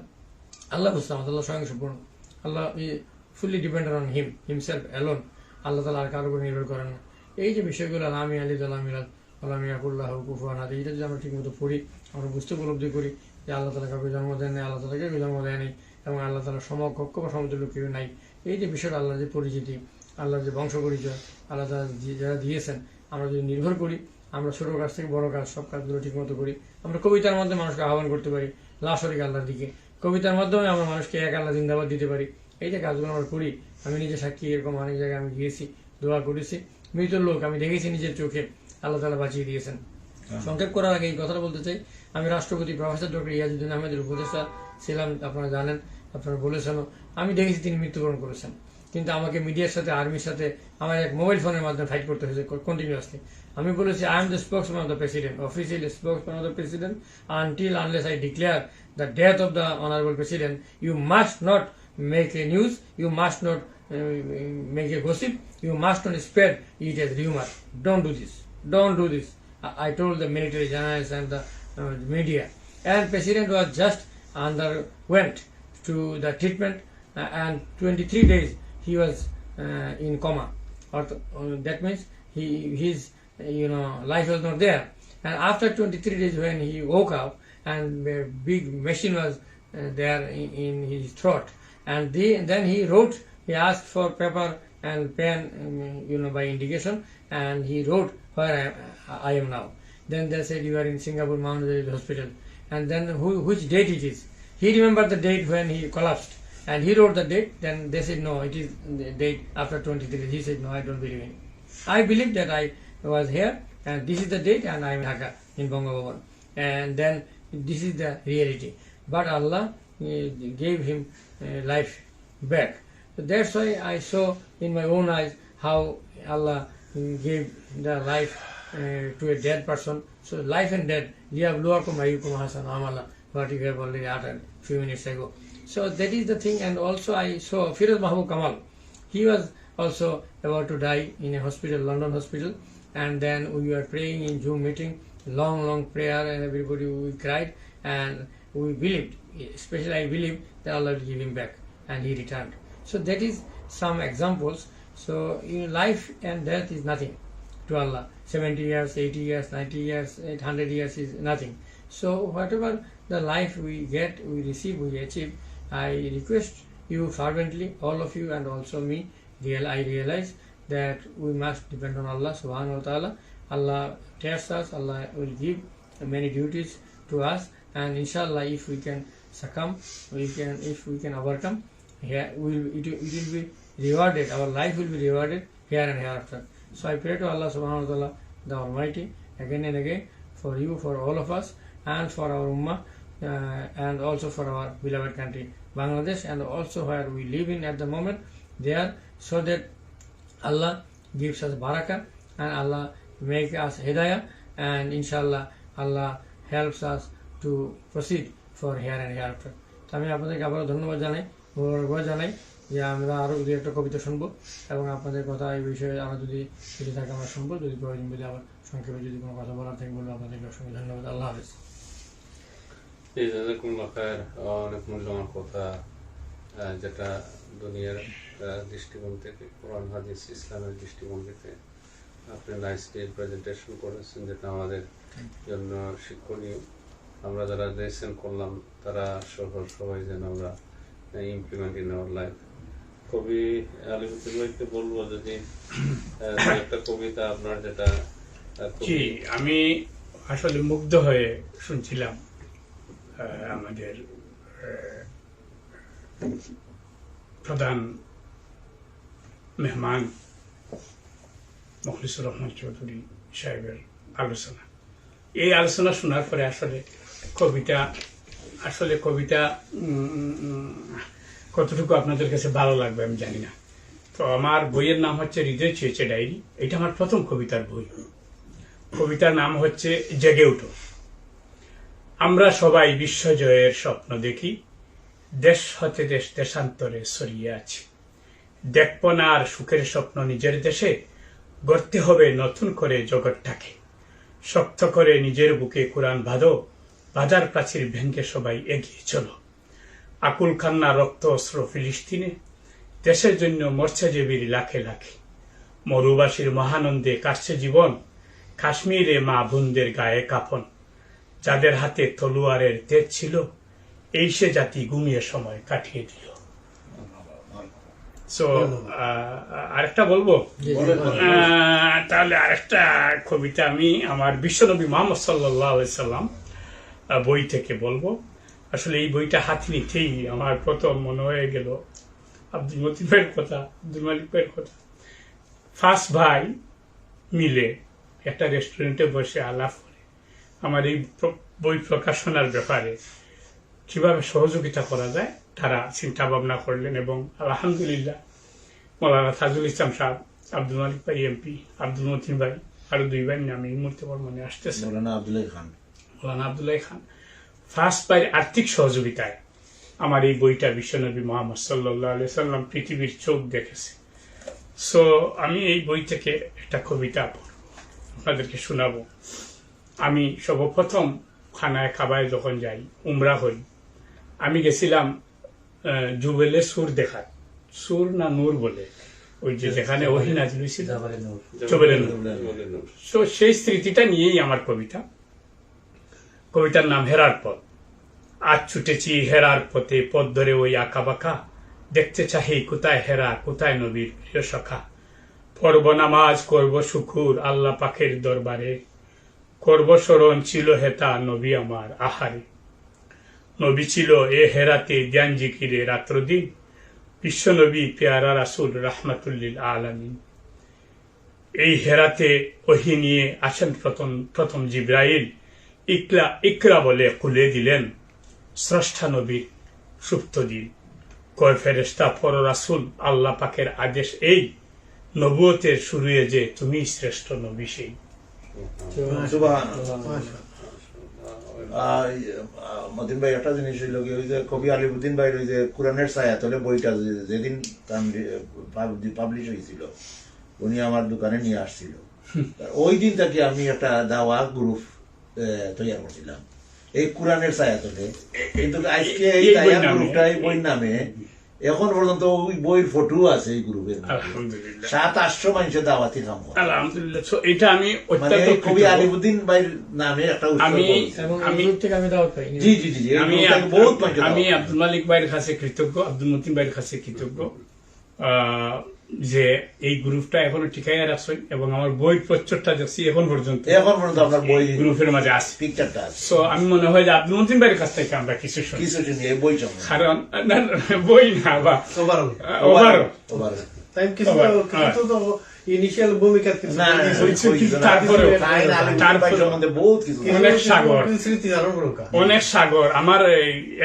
আল্লাহুস সামাদ, আল্লাহ স্বয়ং সম্পূর্ণ, Allah fully dependent on himself alone. Allah তাআলা আর কারোর উপর নির্ভর করেন না। এই যে বিষয়গুলো আমি আলী আল্লাহ মিলাদ আল্লাহ মিয়াকুল্লাহ কুফুয়ান আহাদ, এইটা যদি আমরা ঠিকমতো পড়ি, আমরা বুঝতে উপলব্ধি করি যে আল্লাহ তাআলা কাউকে জন্ম দেন নাই, আল্লাহ তাআলাকে কেউ জন্ম দেয়নি, এবং আল্লাহ তাআলা সমকক্ষ বা সমতুল্য কেউ নাই। এই যে বিষয়টা, আল্লাহর যে পরিচিতি, আল্লাহর যে বংশ পরিচয় আল্লাহ তাআলা যারা দিয়েছেন, আমরা যদি নির্ভর করি, আমরা ছোট কাজ থেকে বড় কাজ সব কাজগুলো ঠিক মতো করি। আমরা কবিতার মাধ্যমে মানুষকে আহ্বান করতে পারি লা শরীকা আল্লাহর দিকে, কবিতার মাধ্যমে আমরা মানুষকে এক আল্লাহ জিন্দাবাদ দিতে পারি। এই যে কাজগুলো আমরা করি, আমি নিজে সাক্ষী, এরকম অনেক জায়গায় আমি গিয়েছি, দোয়া করেছি, মৃত লোক আমি দেখেছি নিজের চোখে, আল্লাহ তাআলা বাঁচিয়ে দিয়েছেন। সংক্ষেপ করার আগে এই কথাটা বলতে চাই, আমি রাষ্ট্রপতি প্রফেসর ডক্টর ইয়াজউদ্দিন আহমেদের উপদেষ্টা ছিলাম, আপনারা জানেন, আপনারা বলেছেনও। আমি দেখেছি তিনি মৃত্যুবরণ করেছেন, কিন্তু আমাকে মিডিয়ার সাথে, আর্মির সাথে আমার এক মোবাইল ফোনের মাধ্যমে ফাইট করতে হয়েছে কন্টিনিউয়াসলি। আমি বলেছি, I am the spokesman of the president, official spokesman of the president, unless I declare the death of the honourable president, you must not make a news, you must not make a gossip, you must not spread it as rumor. Don't do this. Don't do this. I told the military generals and the media. And President was just underwent to the treatment, and 23 days he was in coma. That means his life was not there. And after 23 days, when he woke up, and a big machine was there in his throat. And then he wrote, he asked for paper and pen, by indication, and he wrote where I am now. Then they said, you are in Singapore Mount Elizabeth Hospital. And then which date it is? He remembered the date when he collapsed, and he wrote the date. Then they said, no, it is the date after 23. He said, no, I don't believe in it. I believe that I was here, and this is the date, and I am in Dhaka, in Bangabhavan. And then this is the reality. But Allah gave him life back. So that's why I saw in my own eyes how Allah gave the life to a dead person. So life and death, liyabluwakum ayyukum ahsanu amala, what you have already uttered a few minutes ago. So that is the thing. And also I saw Firoz Mahbub Kamal. He was also about to die in a hospital, London hospital. And then we were praying in Zoom meeting, long prayer, and everybody, we cried, and we believed, especially I believe, that Allah will give him back, and he returned. So that is some examples. So life and death is nothing to Allah. 70 years, 80 years, 90 years, 800 years is nothing. So whatever the life we get, we receive, we achieve, I request you fervently, all of you and also me, I realize that we must depend on Allah subhanahu wa ta'ala. Allah tests us, Allah will give many duties to us, and inshallah if we can succumb, if we can overcome, here it will be rewarded, our life will be rewarded here and hereafter. So I pray to Allah subhanahu wa ta'ala, the Almighty, again and again, for you, for all of us, and for our ummah, and also for our beloved country Bangladesh, and also where we live in at the moment there, so that Allah gives us barakah, and Allah make us hidayah, and inshallah Allah helps us to proceed for here and hereafter. তো আমি আপনাদেরকে আবারও ধন্যবাদ জানাই, মোবারকবাদ জানাই যে আমরা আরও যদি একটা কবিতা শুনবো, এবং আপনাদের কথা এই বিষয়ে আরও যদি কিছু থাকে আমরা শুনবো, যদি প্রয়োজন বলে আবার সংক্ষেপে যদি কোনো কথা বলার থাকে বলবো। আপনাদেরকে অসংখ্য ধন্যবাদ। আল্লাহ হাফেজ। অনেক মূল্যবান কথা, যেটা দুনিয়ার দৃষ্টিকোণ থেকে, কোরআন হাদিস ইসলামের দৃষ্টিকোণ থেকে আপনি নাইসলি প্রেজেন্টেশন করেছেন, যেটা আমাদের জন্য শিক্ষণীয়। আমরা যারা লিসেন করলাম তারা সহ সবাই যেন আমরা ইমপ্লিমেন্ট ইন আওয়ার লাইফ। কবি আলিউদ্দিন ভাইকে বলবো যদি দু একটা কবিতা আপনার যেটা জি, আমি আসলে মুগ্ধ হয়ে শুনছিলাম আমাদের প্রধান মেহমান মুখলিসুর রহমান চৌধুরী সাহেবের আলোচনা। এই আলোচনা শোনার পরে আসলে কবিতা কতটুকু আপনাদের কাছে ভালো লাগবে আমি জানি না। তো আমার বইয়ের নাম হচ্ছে হৃদয় চেয়েছে ডায়েরি। এটা আমার প্রথম কবিতার বই। কবিতার নাম হচ্ছে জেগে উঠো। আমরা সবাই বিশ্বজয়ের স্বপ্ন দেখি, দেশ হতে দেশ দেশান্তরে ছড়িয়ে আছে। দেখব না আর সুখের স্বপ্ন নিজের দেশে, গড়তে হবে নতুন করে জগৎটাকে। শক্ত করে নিজের বুকে কোরআন বাঁধো, বাজার প্রাচীর ভেঙে সবাই এগিয়ে চলো। আকুল কান্না রক্ত অস্ত্র ফিলিস্তিনে, দেশের জন্য মরছে যে বীর লাখে লাখে। মরুবাসীর মহানন্দে কাটছে জীবন, কাশ্মীরে মা বোনদের গায়ে কাফন। যাদের হাতে তলোয়ারের তেজ ছিল, এই সে জাতি ঘুমিয়ে সময় কাটিয়ে দিল। সো আরেকটা বলবো, তাহলে আরেকটা কবিতা আমি আমার বিশ্বনবী মুহাম্মদ সাল্লাল্লাহু আলাইহি সাল্লাম বই থেকে বলবো। আসলে এই বইটা হাতে নিতেই আমার প্রথম মনে হয়ে গেল আব্দুল মতিন ভাইয়ের কথা, আব্দুল মালিক ভাইয়ের কথা। ফার্স্ট ভাই মিলে একটা রেস্টুরেন্টে বসে আলাপ করে আমার এই বই প্রকাশনার ব্যাপারে কিভাবে সহযোগিতা করা যায় তারা চিন্তা ভাবনা করলেন, এবং আলহামদুলিল্লাহ মৌলানা তাজুল ইসলাম সাহেব, আব্দুল মালিক ভাই এমপি, আব্দুল মতিন ভাই, আরো দুই ভাই নামে এই মুহূর্তে মনে আসতেছে, মৌলানা আব্দুল্লাহ খান। ফার্স্ট ভাইয়ের আর্থিক সহযোগিতায় আমার এই বইটা বিশ্বনবী মুহাম্মদ সাল্লাল্লাহু আলাইহি সাল্লাম পৃথিবীর চোখ দেখেছে। সো আমি এই বই থেকে একটা কবিতা আপনাদেরকে শোনাবো। আমি সর্বপ্রথম খানায় খাবায় যখন যাই, উমরা হই, আমি গেছিলাম জুবেলে সুর দেখার, সুর না নূর বলে, ওই যে যেখানে ওহী নাযিল হয়েছিল, জুবেলে নূর। সো সেই স্মৃতিটা নিয়েই আমার কবিতা। কবিতার নাম হেরার পথ। আজ ছুটেছি হেরার পথে, পথ ধরে ওই আঁকা বাঁকা, দেখতে চাহি কোথায় হেরা, কোথায় নবীর প্রিয় সখা। পড়ব নামাজ, করব শুকুর আল্লাহ পাকের দরবারে, করব স্মরণ ছিল হেতা নবী আমার আহারে। নবী ছিল এ হেরাতে ধ্যান জিকিরে রাত্র দিন, বিশ্ব নবী পেয়ারা রাসূল রাহমাতুল্লিল আলামিন। এই হেরাতে ওহী নিয়ে আসেন প্রথম জিবরাইল, ইকরা বলে খুলে দিলেন স্রষ্টা নবীর সুপ্ত দিন। কয় ফেরেশতা পর রাসূল, আল্লাহ পাকের আদেশ এই, নবুয়তের শুরুয়ে যে তুমি শ্রেষ্ঠ নবী সেই। মতিন ভাই, একটা জিনিস হইল কি, ওই যে কবি আলিউদ্দিন ভাই ওই যে কোরআনের ছায়াতলে বইটা যেদিন পাবলিশ হয়েছিল, উনি আমার দোকানে নিয়ে আসছিল। ওই দিন থেকে আমি একটা দাওয়া গ্রুপ তৈরি করছিলাম এই কোরআনের ছায়াতলে। কিন্তু আজকে এই দাওয়া গ্রুপটা এই বই নামে এখন পর্যন্ত ওই বইয়ের ফটো আছে এই গ্রুপের, 700-800 মানুষের দাওয়াতি কাম করে। আলহামদুলিল্লাহ। এটা আমি কবি আলিউদ্দিন ভাইয়ের নামে একটা আমি আব্দুল মালিক ভাইয়ের কাছে কৃতজ্ঞ, আব্দুল মতিন ভাইয়ের কাছে কৃতজ্ঞ যে এই গ্রুপটা এখনো টিকাইয়া রাখছেন, এবং আমার বই প্রচুরটা দেখছি এখন পর্যন্ত আপনার বই গ্রুপের মাঝে আছে, পিকচারটা আছে। সো আমি মনে হয় যে আব্দুল মতিন ভাইয়ের কাছ থেকে আমরা কিছু শুনি, কারণ বই না বা ইনিশিয়াল ভূমিকা অনেক সাগর। আমার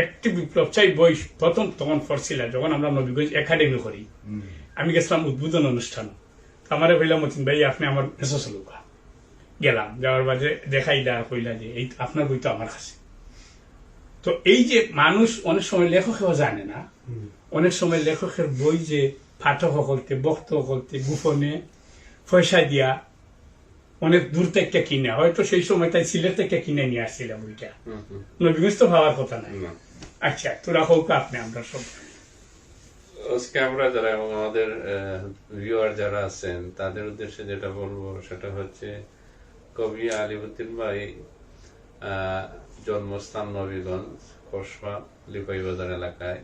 একটি বিপ্লব চাই বই প্রথম তখন পড়ছিলাম যখন আমরা নবীগঞ্জ একাডেমি করি। আমি গেছিলাম উদ্বোধন অনুষ্ঠান, আমার হইলাম মতিন ভাই আপনি আমার মেসেজ লোকা গেলাম, যাওয়ার বাদে দেখাই দেওয়া কইলা যে এই আপনার বই তো আমার কাছে। তো এই যে মানুষ অনেক সময় লেখকেও জানে না, অনেক সময় লেখকের বই যে পাঠক সকলকে বক্ত সকলকে গোপনে পয়সা দিয়া অনেক দূর থেকে কিনে, হয়তো সেই সময় তাই সিলেট থেকে কিনে নিয়ে আসছিলাম বইটা, নবীগঞ্জ তো ভাবার কথা নাই। আচ্ছা, তোরা হোক আপনি আমরা সব আজকে আমরা যারা এবং আমাদের ভিউয়ার যারা আছেন তাদের উদ্দেশ্যে যেটা বলবো সেটা হচ্ছে কবি আলিউদ্দিন ভাই জন্মস্থান নবীগঞ্জ, কসবা, লিপাইবাজার এলাকায়।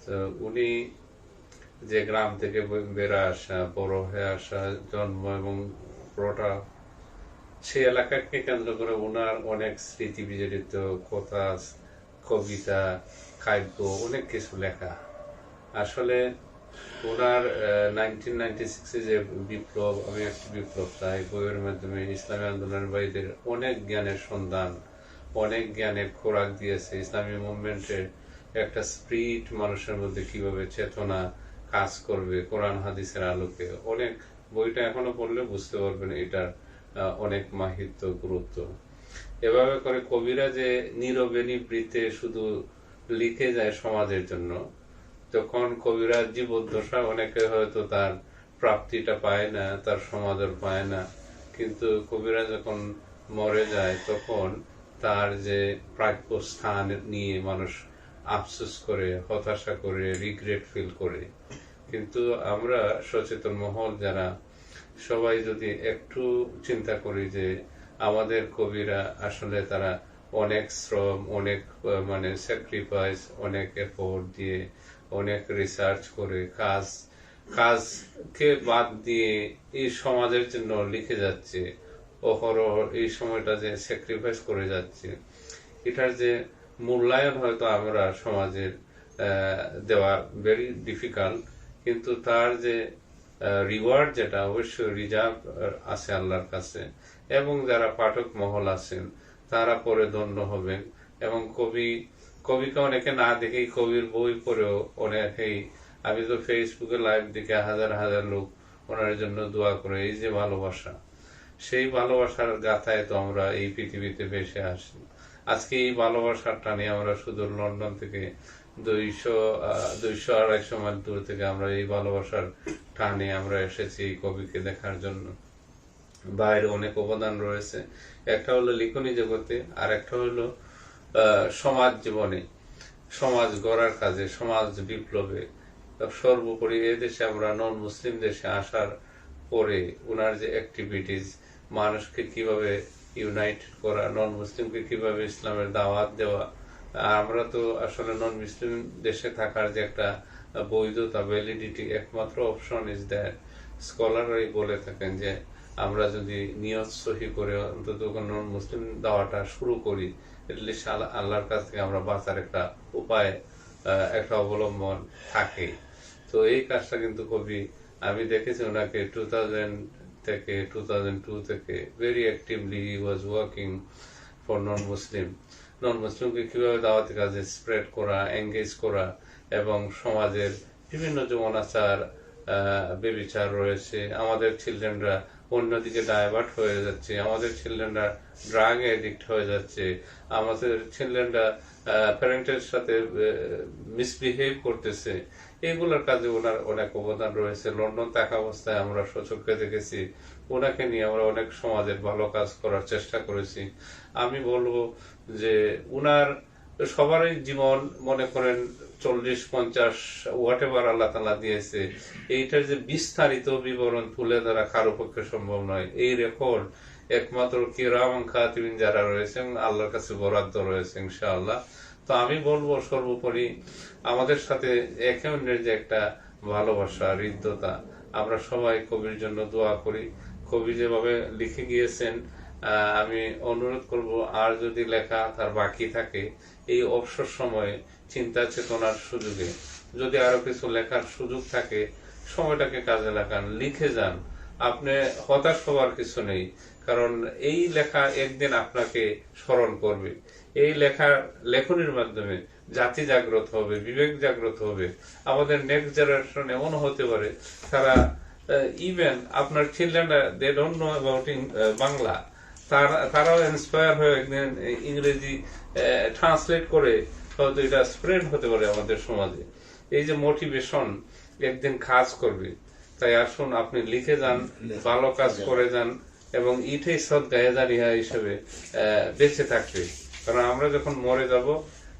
তো উনি যে গ্রাম থেকে বেড়ে আসা, বড় হয়ে আসা, জন্ম এবং বড়টা, সেই এলাকাকে কেন্দ্র করে ওনার অনেক স্মৃতি বিজড়িত কথা, কবিতা, কাব্য, অনেক কিছু লেখা। আসলে ওনার 1996 যে বিপ্লব, আমি একটি বিপ্লব চাই, বইয়ের মাধ্যমে ইসলামী আন্দোলনবাদীদের অনেক জ্ঞানের সন্ধান, অনেক জ্ঞানের খোরাক দিয়েছে। ইসলামী মুভমেন্টের একটা স্পিরিট মানুষের মধ্যে কিভাবে চেতনা কাজ করবে কোরআন হাদিসের আলোকে, অনেক বইটা এখনো পড়লে বুঝতে পারবেন এটার অনেক মাহিত্য, গুরুত্ব। এভাবে করে কবিরা যে নীরবে নিবৃত্তে শুধু লিখে যায় সমাজের জন্য, যখন কবিরা জীবদ্দশা অনেকে হয়তো তার প্রাপ্তিটা পায় না, তার সমাদর পায় না, কিন্তু কবিরা যখন মরে যায় তখন তার যে প্রাপ্য স্থান নিয়ে মানুষ আফসোস করে, হতাশা করে, রিগ্রেট ফিল করে। কিন্তু আমরা সচেতন মহল যারা, সবাই যদি একটু চিন্তা করি যে আমাদের কবিরা আসলে তারা অনেক শ্রম, অনেক স্যাক্রিফাইস, অনেক এফোর্ট দিয়ে, অনেক রিসার্চ করে, কাজকে বাদ দিয়ে এই সমাজের জন্য লিখে যাচ্ছে, অহরহ এই সময়টা যে স্যাক্রিফাইস করে যাচ্ছে, এটার যে মূল্যায়ন হয়তো আমরা সমাজের দেওয়া ভেরি ডিফিকাল্ট, কিন্তু তার যে রিওয়ার্ড যেটা অবশ্যই রিজার্ভ আছে আল্লাহর কাছে, এবং যারা পাঠক মহল আছেন তারা পরে ধন্য হবেন। এবং কবিকে অনেকে না দেখেই কবির বই পড়েও অনেকেই, আমি তো ফেসবুকে লাইভ দেখে হাজার হাজার লোক ওনার জন্য দোয়া করে। এই যে ভালোবাসা, সেই ভালোবাসার গাথায় তো আমরা এই পৃথিবীতে ভেসে আসি। আজকে এই ভালোবাসার টানে আমরা শুধু লন্ডন থেকে 200-250 মাইল দূর থেকে আমরা এই ভালোবাসার টানে আমরা এসেছি এই কবিকে দেখার জন্য। বাইরে অনেক অবদান রয়েছে, একটা হলো লিখনী জগতে, আর একটা হলো সমাজ জীবনে, সমাজ গড়ার কাজে, সমাজ বিপ্লবে। সর্বোপরি এদেশে আমরা নন মুসলিম দেশে আসার পরে ওনার যে অ্যাক্টিভিটিস, মানুষকে কিভাবে ইউনাইট করা, নন মুসলিমকে কিভাবে ইসলামের দাওয়াত দেওয়া। আমরা তো আসলে নন মুসলিম দেশে থাকার যে একটা বৈধতা, ভ্যালিডিটি, একমাত্র অপশন ইজ দ্যাট। স্কলাররাই বলে থাকেন যে আমরা যদি নিয়ত সহি করে অন্তত নন মুসলিম দাওয়াটা শুরু করি, এটলিস্ট আল্লাহর কাছ থেকে আমরা বাঁচার একটা উপায়, একটা অবলম্বন থাকে। তো এই কাজটা কিন্তু কবি, আমি দেখেছি ওনাকে 2000 থেকে 2002 থেকে very actively he was working for non মুসলিমকে কিভাবে দাওয়াতি কাজে স্প্রেড করা, এঙ্গেজ করা, এবং সমাজের বিভিন্ন যে অনাচার, বেবিচার রয়েছে, আমাদের চিলড্রেনরা অন্যদিকে ডাইভার্ট হয়ে যাচ্ছে, আমাদের চিলড্রেনরা ড্রাগ এডিক্ট হয়ে যাচ্ছে, আমাদের চিলড্রেনরা প্যারেন্টের সাথে মিসবিহেভ করতেছে, এগুলোর কাজে ওনার অনেক অবদান রয়েছে। লন্ডন থাকা অবস্থায় আমরা সচক্ষে দেখেছি, ওনাকে নিয়ে আমরা অনেক সমাজের ভালো কাজ করার চেষ্টা করেছি। আমি বলবো যে উনার সবারই জীবন, মনে করেন 40-50 হোয়াট এভার আল্লাহ তাআলা দিয়েছে, এইটার যে বিস্তারিত বিবরণ তুলে ধরা কারো পক্ষে সম্ভব নয়। এই রেকর্ড একমাত্র কিরামান কাতিবিন যারা রয়েছেন আল্লাহর কাছে বরাদ্দ রয়েছে ইনশাআল্লাহ। তো আমি বলবো সর্বোপরি আমাদের সাথে একে অন্যের যে একটা ভালোবাসা, হৃদ্যতা, আমরা সবাই কবির জন্য দোয়া করি। কবি যেভাবে লিখে গিয়েছেন, আমি অনুরোধ করব আর যদি লেখা তার বাকি থাকে, এই অবসর সময়ে চিন্তা চেতনার সুযোগে যদি আরো কিছু লেখার সুযোগ থাকে, সময়টাকে কাজে লাগান, লিখে যান। আপনি হতাশ হওয়ার কিছু নেই, কারণ এই লেখা একদিন আপনাকে স্মরণ করবে। এই লেখনির মাধ্যমে জাতি জাগ্রত হবে, বিবেক জাগ্রত হবে। আমাদের নেক্সট জেনারেশন এমন হতে পারে, তারা ইভেন আপনার চিলড্রেনরা they don't know about Bangla, তারাও ইন্সপায়ার হয়ে একদিন ইংরেজি ট্রান্সলেট করে হয়তো এটা স্প্রেড হতে পারে আমাদের সমাজে। এই যে মোটিভেশন একদিন কাজ করবে। তাই আসুন আপনি লিখে যান, ভালো কাজ করে যান, এবং ইটাই সদকায়ে জারিয়া হিসেবে বেঁচে থাকবে। কারণ আমরা যখন মরে যাব,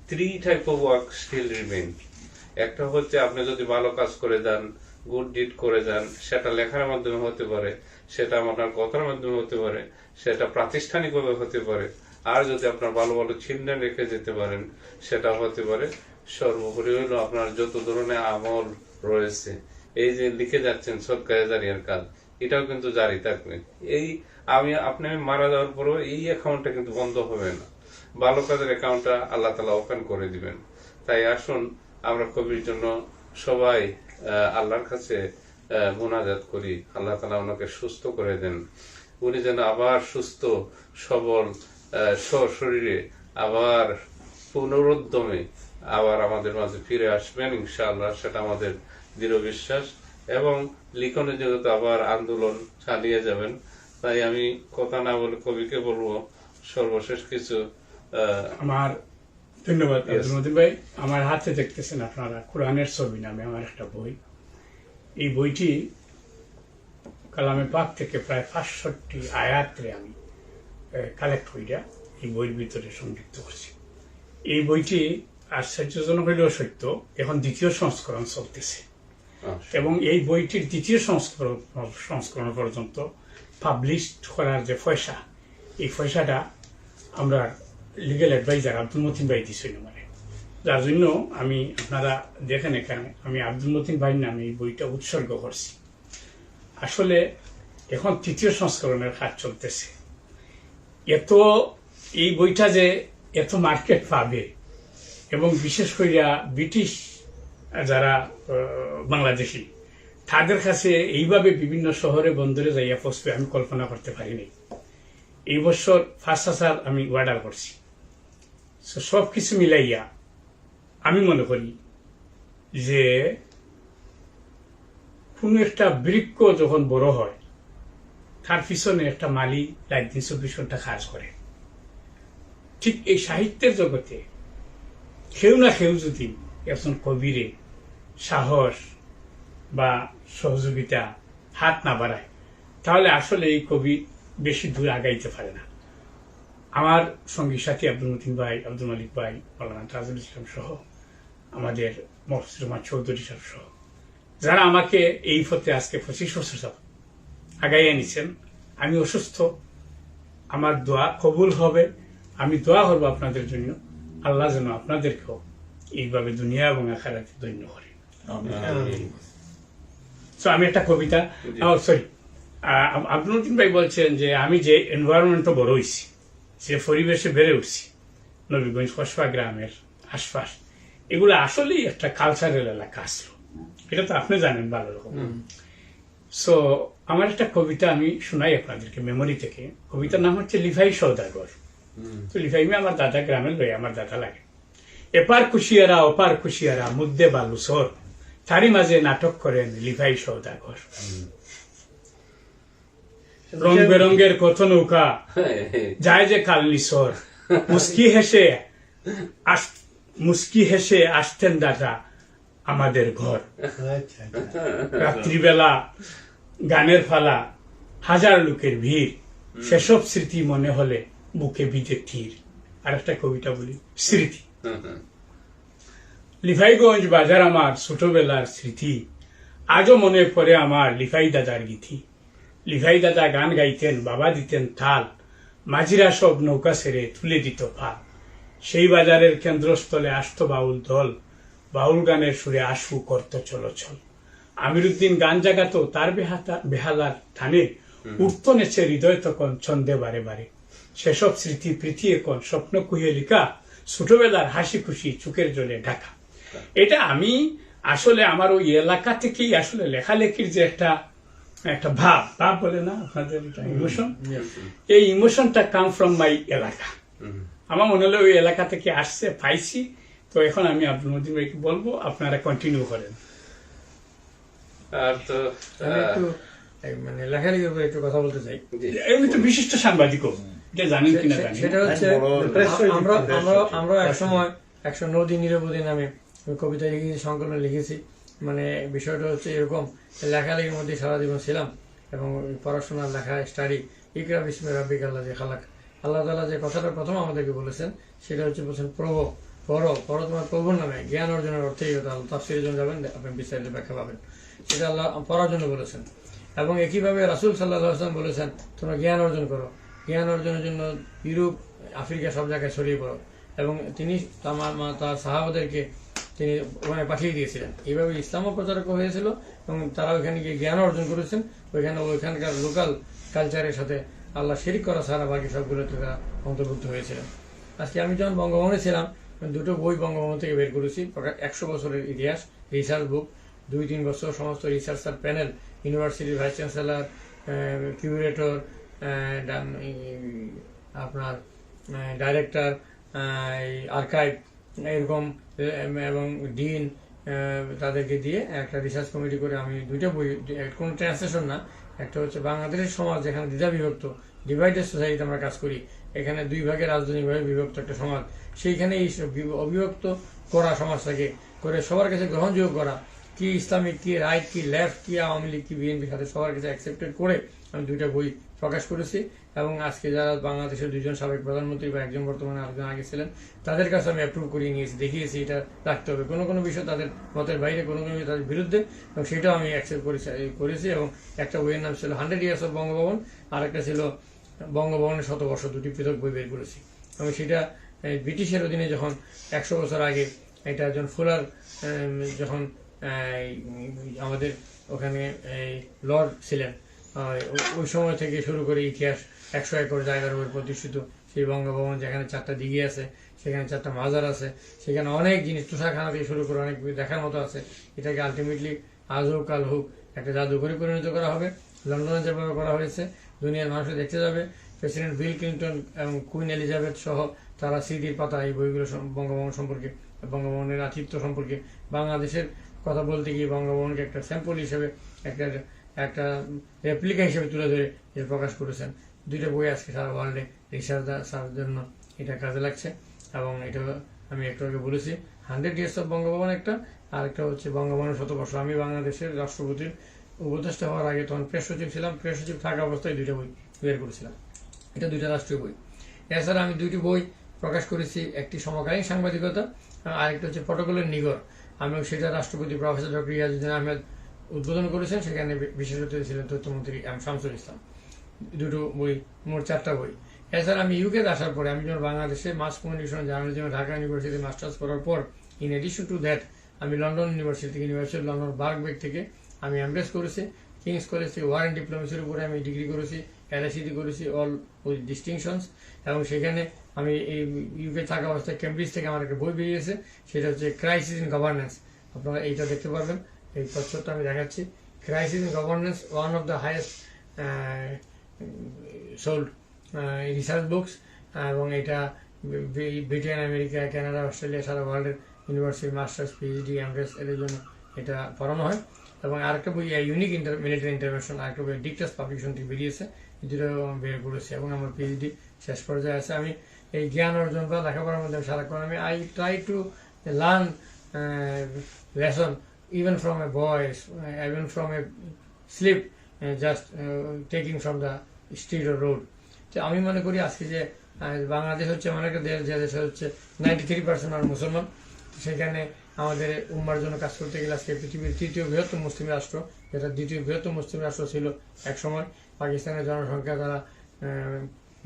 3 type of work still remain. একটা হচ্ছে আপনি যদি ভালো কাজ করে যান, গুড ডিড করে যান, সেটা লেখার মাধ্যমে হতে পারে, সেটা আপনার কথার মাধ্যমে হতে পারে, সেটা প্রাতিষ্ঠানিকভাবে হতে পারে, আর যদি আপনার ভালো ভালো চিহ্ন রেখে যেতে পারেন সেটা হতে পারে। সর্বোপরি হলো আপনার যত ধরনের আমল রয়েছে, এই যে লিখে যাচ্ছেন সদকায়ে জারিয়ার কাজ, এটাও কিন্তু জারি থাকবে। এই আপনি মারা যাওয়ার পরেও এই অ্যাকাউন্টটা কিন্তু বন্ধ হবে না, ভালো কাজের অ্যাকাউন্টটা আল্লাহ তাআলা ওপেন করে দিবেন। তাই আসুন আমরা কবির জন্য সবাই আল্লাহর কাছে মুনাজাত করি, আল্লাহ তাআলা ওনাকে সুস্থ করে দেন, উনি যেন আবার সুস্থ সবল শরীরে আবার পুনরুদ্যমে আবার আমাদের মাঝে ফিরে আসবেন ইনশাআল্লাহ, সেটা আমাদের দৃঢ় বিশ্বাস। এবং লিখনের জগতে আবার আন্দোলন চালিয়ে যাবেন। তাই আমি কথা না বলে কবিকে বলবো সর্বশেষ কিছু। আমার ধন্যবাদ আব্দুল মতিন ভাই। আমার হাতে দেখতেছেন আপনারা কোরআনের ছবি নামে আমার একটা বই। এই বইটি কালামে পাক থেকে প্রায় 65টি আয়াতরে আমি কালেক্ট হইয়া এই বইয়ের ভিতরে সংযুক্ত করছি। এই বইটি আশ্চর্যজনক হইলেও সত্য, এখন দ্বিতীয় সংস্করণ চলতেছে এবং এই বইটির দ্বিতীয় সংস্করণ পর্যন্ত পাবলিশ করার যে পয়সা, এই পয়সাটা আমরা লিগ্যাল অ্যাডভাইজার আব্দুল মতিন ভাই দিছিল মানে, যার জন্য আমি আপনারা দেখেন এখানে আমি আব্দুল মতিন ভাইয়ের নামে এই বইটা উৎসর্গ করছি। আসলে এখন তৃতীয় সংস্করণের কাজ চলতেছে। এই বইটা যে এত মার্কেট পাবে এবং বিশেষ করিয়া ব্রিটিশ যারা বাংলাদেশি তাদের কাছে এইভাবে বিভিন্ন শহরে বন্দরে যাইয়া পৌঁছবে আমি কল্পনা করতে পারিনি। এই বছর 5,000 আমি অর্ডার করছি। সব কিছু মিলাইয়া আমি মনে করি যে কোন একটা বৃক্ষ যখন বড় হয় তার পিছনে একটা মালি রাত দিন 24 ঘন্টা কাজ করে। ঠিক এই সাহিত্যের জগতে কেউ না কেউ যদি একজন কবিরে সাহস বা সহযোগিতা হাত না বাড়ায় তাহলে আসলে এই কবি বেশি দূর আগাইতে পারে না। আমার সঙ্গী সাথী আব্দুল মতিন ভাই, আব্দুল মালিক ভাই, মাওলানা তাজুল ইসলাম সহ আমাদের মহসিন রহমান চৌধুরী সাহেব সহ যারা আমাকে এই পথে আজকে 25 বছর যাবত আগাইয়া নিচ্ছেন। আমি অসুস্থ, আমার দোয়া কবুল হবে। আমি দোয়া করবো আপনাদের জন্য, আল্লাহ যেন আপনাদেরকেও এইভাবে দুনিয়া এবং আখিরাতে ধন্য করে। আমি একটা কবিতা, সরি, আব্দুল মতিন ভাই বলছেন যে আমি যে এনভায়রনমেন্টে বড় হয়েছি, যে পরিবেশে বেড়ে উঠছি, নবীগঞ্জ কসবা গ্রামের আশপাশ, এগুলো আসলেই একটা কালচারাল এলাকা আসলো, এটা তো আপনি জানেন ভালো রকম। সো আমার একটা কবিতা আমি শোনাই আপনাদেরকে মেমোরি থেকে। কবিতার নাম হচ্ছে লিভাই সৌদাগর। তো লিভাইমে আমার দাদা গ্রামের লই, আমার দাদা লাগে। এপার খুশিয়ারা ওপার খুশিয়ারা মুদ্দে বালুসর, তারই মাঝে নাটক করেন লিভাই সৌদাগর। রং বেরঙ্গের কত নৌকা যায় যে কালনিসর, মুস্কি হেসে আসতেন দাদা আমাদের ঘর। রাত্রিবেলা গানের ফালা, হাজার লোকের ভিড়, সেসব স্মৃতি মনে হলে বুকে বিঁধে তীর। আর একটা কবিতা বলি, স্মৃতি। লিভাইগঞ্জ বাজার আমার ছোটবেলার স্মৃতি, আজও মনে পড়ে আমার লিভাই দাদার গীতি। লিভাই দাদা গান গাইতেন, বাবা দিতেন তাল, মাঝিরা সব নৌকা ছেড়ে তুলে দিত পাল। সেই বাজারের কেন্দ্রস্থলে আসত বাউল দল, বাউল গানের সুরে আশু করত চলচল। আমিরুদ্দিন গান জাগাতো তার বেহালার ঠানে, উঠত নেচে হৃদয় তখন ছন্দে বারে বারে। সেসব স্মৃতি প্রীতি এখন স্বপ্ন কুহেলিকা, ছোটবেলার হাসি খুশি চোখের জলে ঢাকা। এটা আমি আসলে আমার ওই এলাকা থেকেই আসলে লেখালেখির যে একটা ভাব বলে না আপনাদের, ইমোশন, এই ইমোশনটা কাম ফ্রম মাই এলাকা। আমার মনে হলো ওই এলাকা থেকে আসছে, পাইছি। তো এখন আমি আব্দুল মতিন ভাইকে বলবো আপনারা কন্টিনিউ করেন। আর তো মানে লেখালেখির উপরে একটু কথা বলতে চাই। আমি তো বিশিষ্ট সাংবাদিক, এটা জানেন কিনা জানি। সেটা হচ্ছে আমরা একসময় 109 দিন নিরবধি নামে কবিতা লিখেছি, সংকলন লিখেছি। মানে বিষয়টা হচ্ছে এরকম, লেখালেখির মধ্যে সারা জীবন ছিলাম এবং পড়াশোনা, লেখা, স্টাডি, ইকরা বিস্মে রাব্বিক আল্লাহ যে খালাক। আল্লাহ তাআলা যে কথাটা প্রথম আমাদেরকে বলেছেন সেটা হচ্ছে বলছেন পড়ো তোমার প্রভুর নামে, জ্ঞান অর্জনের অর্থেই তাফসীরের জন্য যাবেন, আপনি বিস্তারিত ব্যাখ্যা পাবেন। সেটা আল্লাহ পড়ার জন্য বলেছেন। এবং একইভাবে রাসূল সাল্লাল্লাহু আলাইহি ওয়াসাল্লাম বলেছেন তোমরা জ্ঞান অর্জন করো। জ্ঞান অর্জনের জন্য ইউরোপ, আফ্রিকা সব জায়গায় ছড়িয়ে পড়ো, এবং তিনি তার সাহাবাদেরকে তিনি ওখানে পাঠিয়ে দিয়েছিলেন। এইভাবে ইসলামও প্রচারক হয়েছিল এবং তারা ওইখানে গিয়ে জ্ঞান অর্জন করেছেন। ওইখানকার লোকাল কালচারের সাথে আল্লাহ শিরিক করা ছাড়া বাকি সবগুলোতে তারা অন্তর্ভুক্ত হয়েছিলেন। আজকে আমি যখন বঙ্গভবনে ছিলাম, দুটো বই বঙ্গভবন থেকে বের করেছি, 100 বছরের ইতিহাস, রিসার্চ বুক, 2-3 বছর সমস্ত রিসার্চার প্যানেল, ইউনিভার্সিটির ভাইস চ্যান্সেলর, কিউরেটর, আপনার ডাইরেক্টর, আর্কাইভ এরকম, এবং ডিন, তাদেরকে দিয়ে একটা রিসার্চ কমিটি করে আমি 2টা বই, কোনো ট্রান্সলেশন না, একটা হচ্ছে বাংলাদেশের সমাজ যেখানে দ্বিধা বিভক্ত, ডিভাইডেড সোসাইটিতে আমরা কাজ করি, এখানে 2 ভাগে রাজনৈতিকভাবে বিভক্ত একটা সমাজ, সেইখানে এই অবিভক্ত করা সমাজটাকে করে সবার কাছে গ্রহণযোগ্য করা, কি ইসলামিক, কি রাইট, কি লেফট, কি আওয়ামী লীগ, কি বিএনপির সাথে সবার কাছে অ্যাকসেপ্টেড করে আমি 2টা বই প্রকাশ করেছি। এবং আজকে যারা বাংলাদেশের 2জন সাবেক প্রধানমন্ত্রী বা একজন বর্তমানে আরেকজন আগে ছিলেন, তাদের কাছে আমি অ্যাপ্রুভ করিয়ে নিয়েছি, দেখিয়েছি এটা রাখতে হবে, কোনো কোনো বিষয় তাদের মতের বাইরে, কোনো কোনো বিষয় তাদের বিরুদ্ধে, এবং সেটাও আমি অ্যাকসেপ্ট করেছি। এবং একটা বইয়ের নাম ছিল 100 Years of বঙ্গভবন, আর একটা ছিল বঙ্গভবনের 100 বর্ষ, 2টি পৃথক বই বের করেছি। এবং সেটা ব্রিটিশের অধীনে যখন 100 বছর আগে এটা একজন ফুলার যখন আমাদের ওখানে লর্ড ছিলেন, ওই সময় থেকে শুরু করে ইতিহাস 100 একর জায়গার উপর প্রতিষ্ঠিত সেই বঙ্গভবন, যেখানে 4টা দিঘি আছে, সেখানে 4টা মাজার আছে, সেখানে অনেক জিনিস, তুষারখানা থেকে শুরু করে অনেক দেখার মতো আছে। এটাকে আলটিমেটলি আজ হোক কাল হোক একটা জাদুঘরে পরিণত করা হবে। লন্ডনে যেভাবে করা হয়েছে, দুনিয়ার মানুষ দেখতে যাবে। প্রেসিডেন্ট বিল ক্লিন্টন এবং কুইন এলিজাবেথ সহ তারা স্মৃতির পাতা এই বইগুলো বঙ্গভবন সম্পর্কে, বঙ্গভবনের আতিথ্য সম্পর্কে, বাংলাদেশের কথা বলতে গিয়ে বঙ্গভবনকে একটা স্যাম্পল হিসেবে, একটা রেপ্লিকা হিসেবে তুলে ধরে প্রকাশ করেছেন। 2টা বই আজকে সারা ওয়ার্ল্ডে রিসার্চের জন্য এটা কাজে লাগছে। এবং এটা আমি একটু আগে বলেছি, 100 Years of বঙ্গভবন একটা, আর একটা হচ্ছে বঙ্গভবনের 100 বর্ষ। আমি বাংলাদেশের রাষ্ট্রপতির উপদেষ্টা হওয়ার আগে তখন প্রেস সচিব ছিলাম, প্রেস সচিব থাকা অবস্থায় 2টা বই বের করেছিলাম। এটা 2টা রাষ্ট্রীয় বই। এছাড়া আমি 2টি বই প্রকাশ করেছি, একটি সমকালীন সাংবাদিকতা, আরেকটা হচ্ছে প্রটোকলের নিগর। আমি সেটা রাষ্ট্রপতি প্রফেসর ডক্টর ইয়াজউদ্দিন আহমেদ উদ্বোধন করেছেন, সেখানে বিশেষ অতিথি ছিলেন তথ্যমন্ত্রী শামসুল ইসলাম। 2টো বই, মোট 4টা বই। এছাড়া আমি ইউকে আসার পরে, আমি যখন বাংলাদেশে মাস কমিউনিকেশন জার্নালিজমে ঢাকা ইউনিভার্সিটি মাস্টার্স করার পর, ইন এডিশন টু দ্যাট আমি লন্ডন ইউনিভার্সিটি লন্ডন বার্কবেক থেকে আমি এমবিএস করেছি, কিংস কলেজ থেকে ওয়ারেন্ট ডিপ্লোমেসির উপরে আমি ডিগ্রি করেছি, এলআইসিটি করেছি, অল উইথ ডিস্টিংশনস। এবং সেখানে আমি এই ইউকে থাকা অবস্থায় কেমব্রিজ থেকে আমার একটা বই বেরিয়েছে, সেটা হচ্ছে ক্রাইসিস ইন গভর্নেন্স। আপনারা এইটা দেখতে পারবেন, এই তথ্যটা আমি দেখাচ্ছি। Crisis in governance, one of the highest sold research books, এবং এটা ব্রিটেন, আমেরিকা, কানাডা, অস্ট্রেলিয়া, সারা ওয়ার্ল্ডের ইউনিভার্সিটি মাস্টার্স, পিএইচডি, এমএস এদের জন্য এটা পড়ানো হয়। এবং আরেকটা বই ইউনিক মিলিটারি ইন্টারভেনশন, আরেকটা বই ডিকটাস পাবলিকেশন থেকে বেরিয়েছে, দুটো বের করেছে। এবং আমার পিএইচডি শেষ পর্যায়ে আছে। আমি এই জ্ঞান অর্জন বা লেখাপড়ার মধ্যে সারাক্ষণ আমি try to learn lesson even from a voice, even from a slip, just taking from the street ও রোড। তো আমি মনে করি আজকে যে বাংলাদেশ হচ্ছে এমন একটা দেশ, যে দেশে হচ্ছে 93% আর মুসলমান, সেখানে আমাদের উম্মার জন্য কাজ করতে গেলে আজকে পৃথিবীর 3য় বৃহত্তম মুসলিম রাষ্ট্র, যেটা 2য় বৃহত্তম মুসলিম রাষ্ট্র ছিল এক সময়, পাকিস্তানের জনসংখ্যা তারা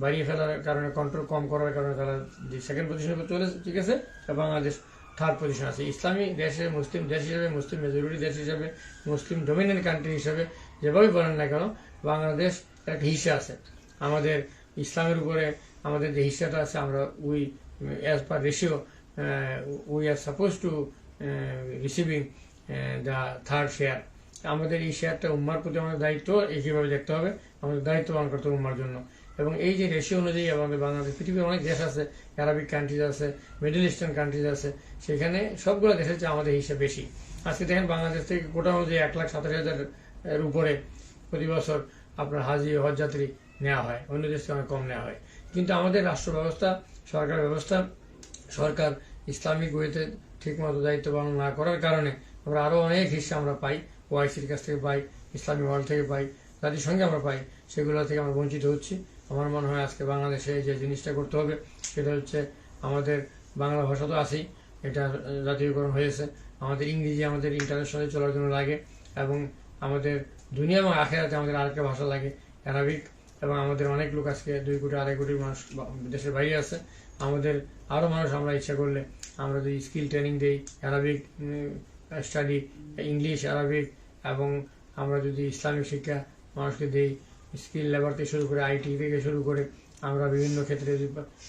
বাড়িয়ে ফেলার কারণে, কন্ট্রোল কম করার কারণে তারা সেকেন্ড পজিশনে চলে গেছে, বাংলাদেশ 3rd পজিশন আছে। ইসলামী দেশে, মুসলিম দেশ হিসেবে, মুসলিম মেজরিটি দেশ হিসেবে, মুসলিম ডমিনেন্ট কান্ট্রি হিসেবে, যেভাবেই বলেন না কেন, বাংলাদেশ একটা হিসা আছে। আমাদের ইসলামের উপরে আমাদের যে হিসাটা আছে, আমরা as per ratio we are suppose two receiving the 3rd share. আমাদের এই শেয়ারটা উম্মার প্রতি আমাদের দায়িত্ব একইভাবে দেখতে হবে, আমাদের দায়িত্ব পালন করতে হবে উম্মার জন্য। এবং এই যে রেশিও অনুযায়ী আমাদের বাংলাদেশ, পৃথিবীর অনেক দেশ আছে, আরবিক কান্ট্রিজ আছে, মিডল ইস্টার্ন কান্ট্রিজ আছে, সেখানে সবগুলো দেশের চেয়ে আমাদের হিসাব বেশি। আজকে দেখেন বাংলাদেশ থেকে কোটা অনুযায়ী 1,87,000 উপরে প্রতি বছর আপনার হাজি হজ যাত্রী নেওয়া হয়, অন্য দেশ থেকে অনেক কম নেওয়া হয়। কিন্তু আমাদের রাষ্ট্র ব্যবস্থা, সরকার ব্যবস্থা, সরকার ইসলামিক ওয়েতে ঠিকমতো দায়িত্ব পালন না করার কারণে আমরা আরও অনেক হিস্সা আমরা পাই, ওআইসির কাছ থেকে পাই, ইসলামিক ওয়ার্ল্ড থেকে পাই, জাতিসংঘে আমরা পাই, সেগুলো থেকে আমরা বঞ্চিত হচ্ছি। আমার মনে হয় আজকে বাংলাদেশে যে জিনিসটা করতে হবে সেটা হচ্ছে, আমাদের বাংলা ভাষা তো আছেই, এটা জাতীয়করণ হয়েছে, আমাদের ইংরেজি আমাদের ইন্টারন্যাশনালে চলার জন্য লাগে, এবং আমাদের দুনিয়া এবং আখেরাতে আমাদের আরেকটা ভাষা লাগে, আরবিক। এবং আমাদের অনেক লোক আজকে 2 কোটি 2.5 কোটি মানুষ দেশের বাইরে আছে। আমাদের আরও মানুষ আমরা ইচ্ছা করলে আমরা যদি স্কিল ট্রেনিং দিই, অ্যারাবিক স্টাডি, ইংলিশ, আরবিক, এবং আমরা যদি ইসলামিক শিক্ষা মানুষকে দিই, স্কিল লেবার থেকে শুরু করে আইটি থেকে শুরু করে আমরা বিভিন্ন ক্ষেত্রে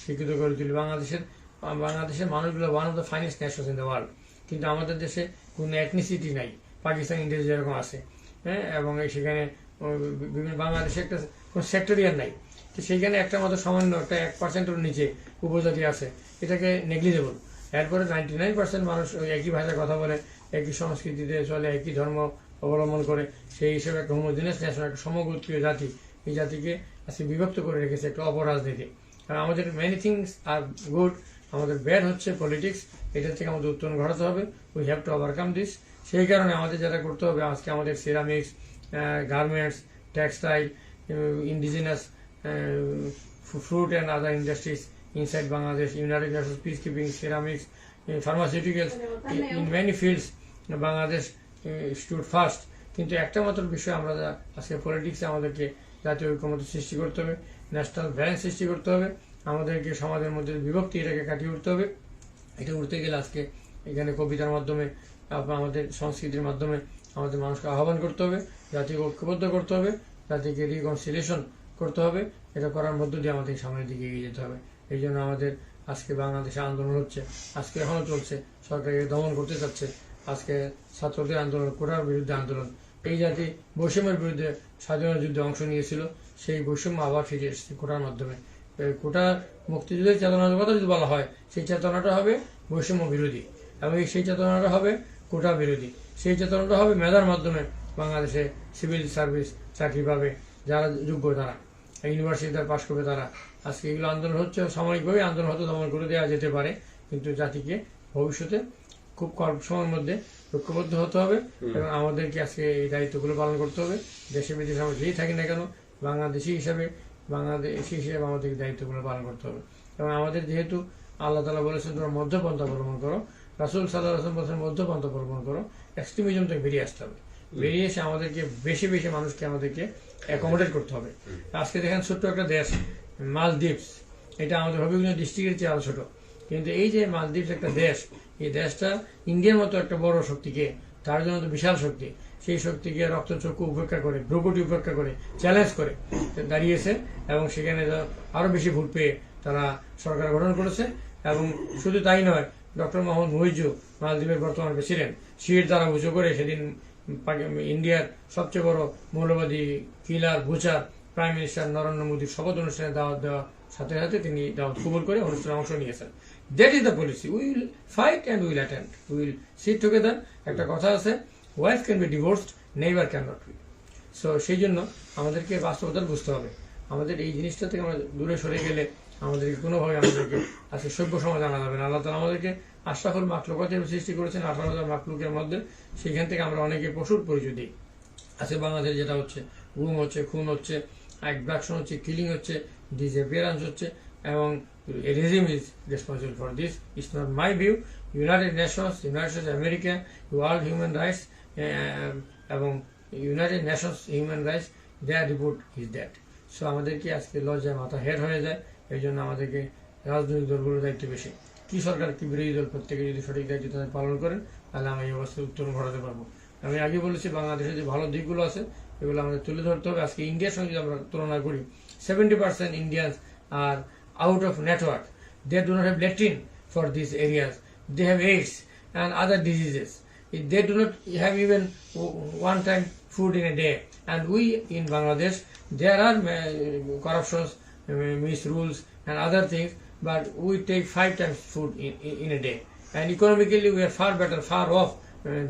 শিক্ষিত করে তুলি। বাংলাদেশের মানুষগুলো one of the finest Nations in the world, কিন্তু আমাদের দেশে কোনো এথনিসিটি নাই, পাকিস্তান, ইন্ডিয়া যেরকম আছে, হ্যাঁ, এবং সেখানে বিভিন্ন বাংলাদেশে একটা কোনো সেক্টরিয়াল নাই, তো সেইখানে একটা মতো সামান্য একটা 1%-এর নিচে উপজাতি আছে, এটাকে নেগলিজেবল। এরপরে 99% মানুষ ওই একই ভাষায় কথা বলে, একই সংস্কৃতিতে চলে, একই ধর্ম অবলম্বন করে, সেই হিসেবে একটা হোমোজিনিয়াস নেশন, একটা সমগোত্রীয় জাতি, এই জাতিকে আজকে বিভক্ত করে রেখেছে একটা অপরাজনীতি। কারণ আমাদের মেনি থিংস আর গুড, আমাদের ব্যাড হচ্ছে পলিটিক্স, এটা থেকে আমাদের উত্তরণ ঘটাতে হবে। We have to overcome this. সেই কারণে আমাদের যেটা করতে হবে, আজকে আমাদের ceramics, garments, textile, indigenous fruit and other industries inside Bangladesh, United Nations peacekeeping, ceramics, pharmaceuticals, in many fields Bangladesh stood fast. কিন্তু একটা মাত্র বিষয় আমরা আজকে পলিটিক্সে আমাদেরকে জাতীয় ঐক্যমত্য সৃষ্টি করতে হবে, ন্যাশনাল ব্যালেন্স সৃষ্টি করতে হবে, আমাদেরকে সমাজের মধ্যে বিভক্তি এটাকে কাটিয়ে উঠতে হবে। এটা উঠতে গেলে আজকে এখানে কবিতার মাধ্যমে, আমাদের সংস্কৃতির মাধ্যমে আমাদের মানুষকে আহ্বান করতে হবে, জাতিকে ঐক্যবদ্ধ করতে হবে, জাতিকে রিকনসিলিয়েশন করতে হবে। এটা করার মধ্য দিয়ে আমাদের সামনের দিকে এগিয়ে যেতে হবে। এই জন্য আমাদের আজকে বাংলাদেশে আন্দোলন হচ্ছে, আজকে এখনো চলছে, সরকারকে দমন করতে চাচ্ছে। আজকে ছাত্রদের আন্দোলন, কোটার বিরুদ্ধে আন্দোলন, এই জাতি বৈষম্যের বিরুদ্ধে স্বাধীনতা যুদ্ধে অংশ নিয়েছিল, সেই বৈষম্য আবার ফিরে এসেছে কোটার মাধ্যমে। কোটা মুক্তিযুদ্ধের চেতনার কথা যদি বলা হয়, সেই চেতনাটা হবে বৈষম্য বিরোধী, এবং সেই চেতনাটা হবে কোটা বিরোধী। সেই চেতনাটা হবে মেধার মাধ্যমে বাংলাদেশে সিভিল সার্ভিস চাকরি পাবে যারা যোগ্য, তারা ইউনিভার্সিটিতে পাশ করবে তারা। আজকে এগুলো আন্দোলন হচ্ছে, সাময়িকভাবে আন্দোলন হয়তো দমন করে দেওয়া যেতে পারে, কিন্তু জাতিকে ভবিষ্যতে খুব কম সময়ের মধ্যে ঐক্যবদ্ধ হতে হবে এবং আমাদেরকে আজকে এই দায়িত্বগুলো পালন করতে হবে। দেশে বিদেশে আমরা যেই থাকি না কেন, বাংলাদেশি হিসাবে আমাদেরকে দায়িত্বগুলো পালন করতে হবে। এবং আমাদের যেহেতু আল্লাহ তাআলা বলেছেন তোমরা মধ্যপন্থা অবলম্বন করো, রাসূল সাল্লাল্লাহু আলাইহি ওয়াসাল্লাম বলেছেন মধ্যপন্থা অবলম্বন করো, এক্সট্রিমিজম থেকে বেরিয়ে আসতে হবে। বেরিয়ে এসে আমাদেরকে বেশি বেশি মানুষকে আমাদেরকে অ্যাকোমোডেট করতে হবে। আজকে দেখেন ছোট্ট একটা দেশ মালদ্বীপস, এটা আমাদের হবিগঞ্জ ডিস্ট্রিক্টের চেয়ে আরো ছোট, কিন্তু এই যে মালদ্বীপস একটা দেশ, এই দেশটা ইন্ডিয়ার মতো একটা বড় শক্তিকে, তার জন্য তো বিশাল শক্তি, সেই শক্তিকে রক্তচক্ষু উপেক্ষা করে, ভ্রুকুটি উপেক্ষা করে, চ্যালেঞ্জ করে দাঁড়িয়েছে এবং সেখানে আরো বেশি ভোট পেয়ে তারা সরকার গঠন করেছে। এবং শুধু তাই নয়, ডক্টর মোহাম্মদ মুইজু, মালদ্বীপের বর্তমান প্রেসিডেন্ট, শির দ্বারা উঁচু করে সেদিন ইন্ডিয়ার সবচেয়ে বড় মৌলবাদী কিলার বুচার প্রাইম মিনিস্টার নরেন্দ্র মোদীর শপথ অনুষ্ঠানে দাওয়াত দেওয়ার সাথে সাথে তিনি দাওয়াত কবুল করে অনুষ্ঠানে অংশ নিয়েছেন। That is the policy, will fight and will attend, will sit together. একটা কথা আছে, wife can be divorced, neighbour can not be. So সেই জন্য আমাদেরকে বাস্তবতা বুঝতে হবে। আমাদের এই জিনিসটা থেকে আমরা দূরে সরে গেলে আমাদেরকে কোনোভাবে আমাদেরকে আজকে সভ্য সমাজ আনা যাবে না। আল্লাহ তাআলা আমাদেরকে আশরাফুল মাখলুকাতের সৃষ্টি করেছেন 18,000 মাখলুকের মধ্যে, সেখান থেকে আমরা অনেকে পশুর পরিচয় দিই। আজকে বাংলাদেশ যেটা হচ্ছে, গুম হচ্ছে, খুন হচ্ছে, অ্যাবডাকশন হচ্ছে, কিলিং হচ্ছে, ডিসঅ্যাপিয়ারেন্স হচ্ছে, এবং regime is responsible for this. It's not my view. United Nations, United States America, world human rights এবং United Nations human rights, there report is that. So আমাদেরকে আজকে লজ্জায় মাথা হেড হয়ে যায়। এই জন্য আমাদেরকে রাজনৈতিক দলগুলোর দায়িত্ব বেশি। কি সরকার কি বিরোধী দল প্রত্যেকে যদি সঠিক দায়িত্ব তাদের পালন করেন, তাহলে আমি এই অবস্থায় উত্তরণ ঘটাতে পারবো। আমি আগে বলেছি বাংলাদেশে যে ভালো দিকগুলো আছে এগুলো আমাদের তুলে ধরতে হবে। আজকে ইন্ডিয়ার সঙ্গে যদি আমরা তুলনা করি, 70% Indians are out of network, they do not have latrine for this areas, they have AIDS and other diseases. They do not have even one time food in a day. And we in Bangladesh, there are corruptions, misrules and other things, but we take 5 times food in a day. And economically we are far better, far off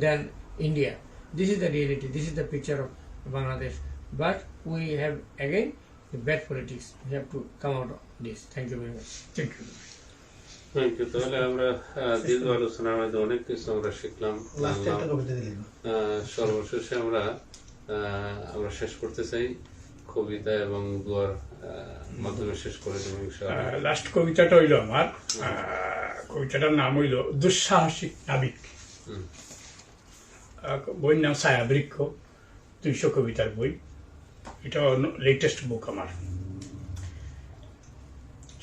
than India. This is the reality, this is the picture of Bangladesh. But we have again the bad politics. We have to come out of this. Thank you very much. Thank you. Thank you. তাহলে আমরা দীর্ঘ আলোচনার মধ্যে অনেক কিছু আমরা শিখলাম, জানলাম। সর্বশেষে আমরা শেষ করতে চাই কবিতা এবং দোয়ার মাধ্যমে শেষ করে দেবো ইনশাআল্লাহ। লাস্ট কবিতাটা হইল আমার, কবিতাটার নাম হইল দুঃসাহসিক নাবিক। বইয়ের নাম ছায়া বৃক্ষ, 200 কবিতার বই। এটা লেটেস্ট বুক আমার।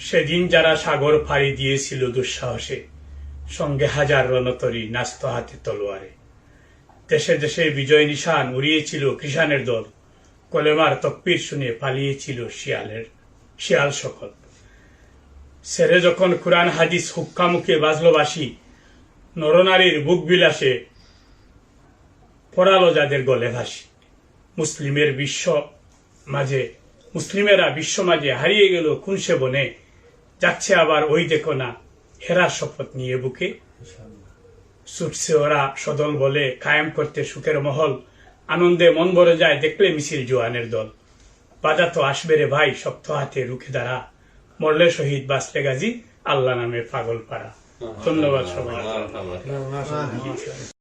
সেদিন যারা সাগর ফাড়ি দিয়েছিল দুঃসাহসে, সঙ্গে হাজার রণতরী নাস্ত হাতে তলোয়ারে, দেশে দেশে বিজয় নিশান উড়িয়েছিল কৃষাণের দল, কলেমার তকবীর শুনে পালিয়েছিল শিয়াল সকল। সেরে যখন কুরআন হাদিস হুক্কামুখে বাজল বাসি, নরনারীর বুক বিলাসে পড়ালো যাদের গলে ভাসি। মুসলিমেরা বিশ্ব মাঝে হারিয়ে গেল কোন সে বনে, যাচ্ছে আবার ওই দেখো না হেরার শপথ নিয়ে বুকে। ছুটছে ওরা সদল বলে কায়েম করতে সুখের মহল, আনন্দে মন ভরে যায় দেখলে মিছিল জোয়ানের দল। বাধা তো আসবে রে ভাই শক্ত হাতে রুখে দাঁড়া, মরলে শহীদ বাঁচলে গাজী আল্লাহ নামে পাগল পাড়া। ধন্যবাদ সবাই।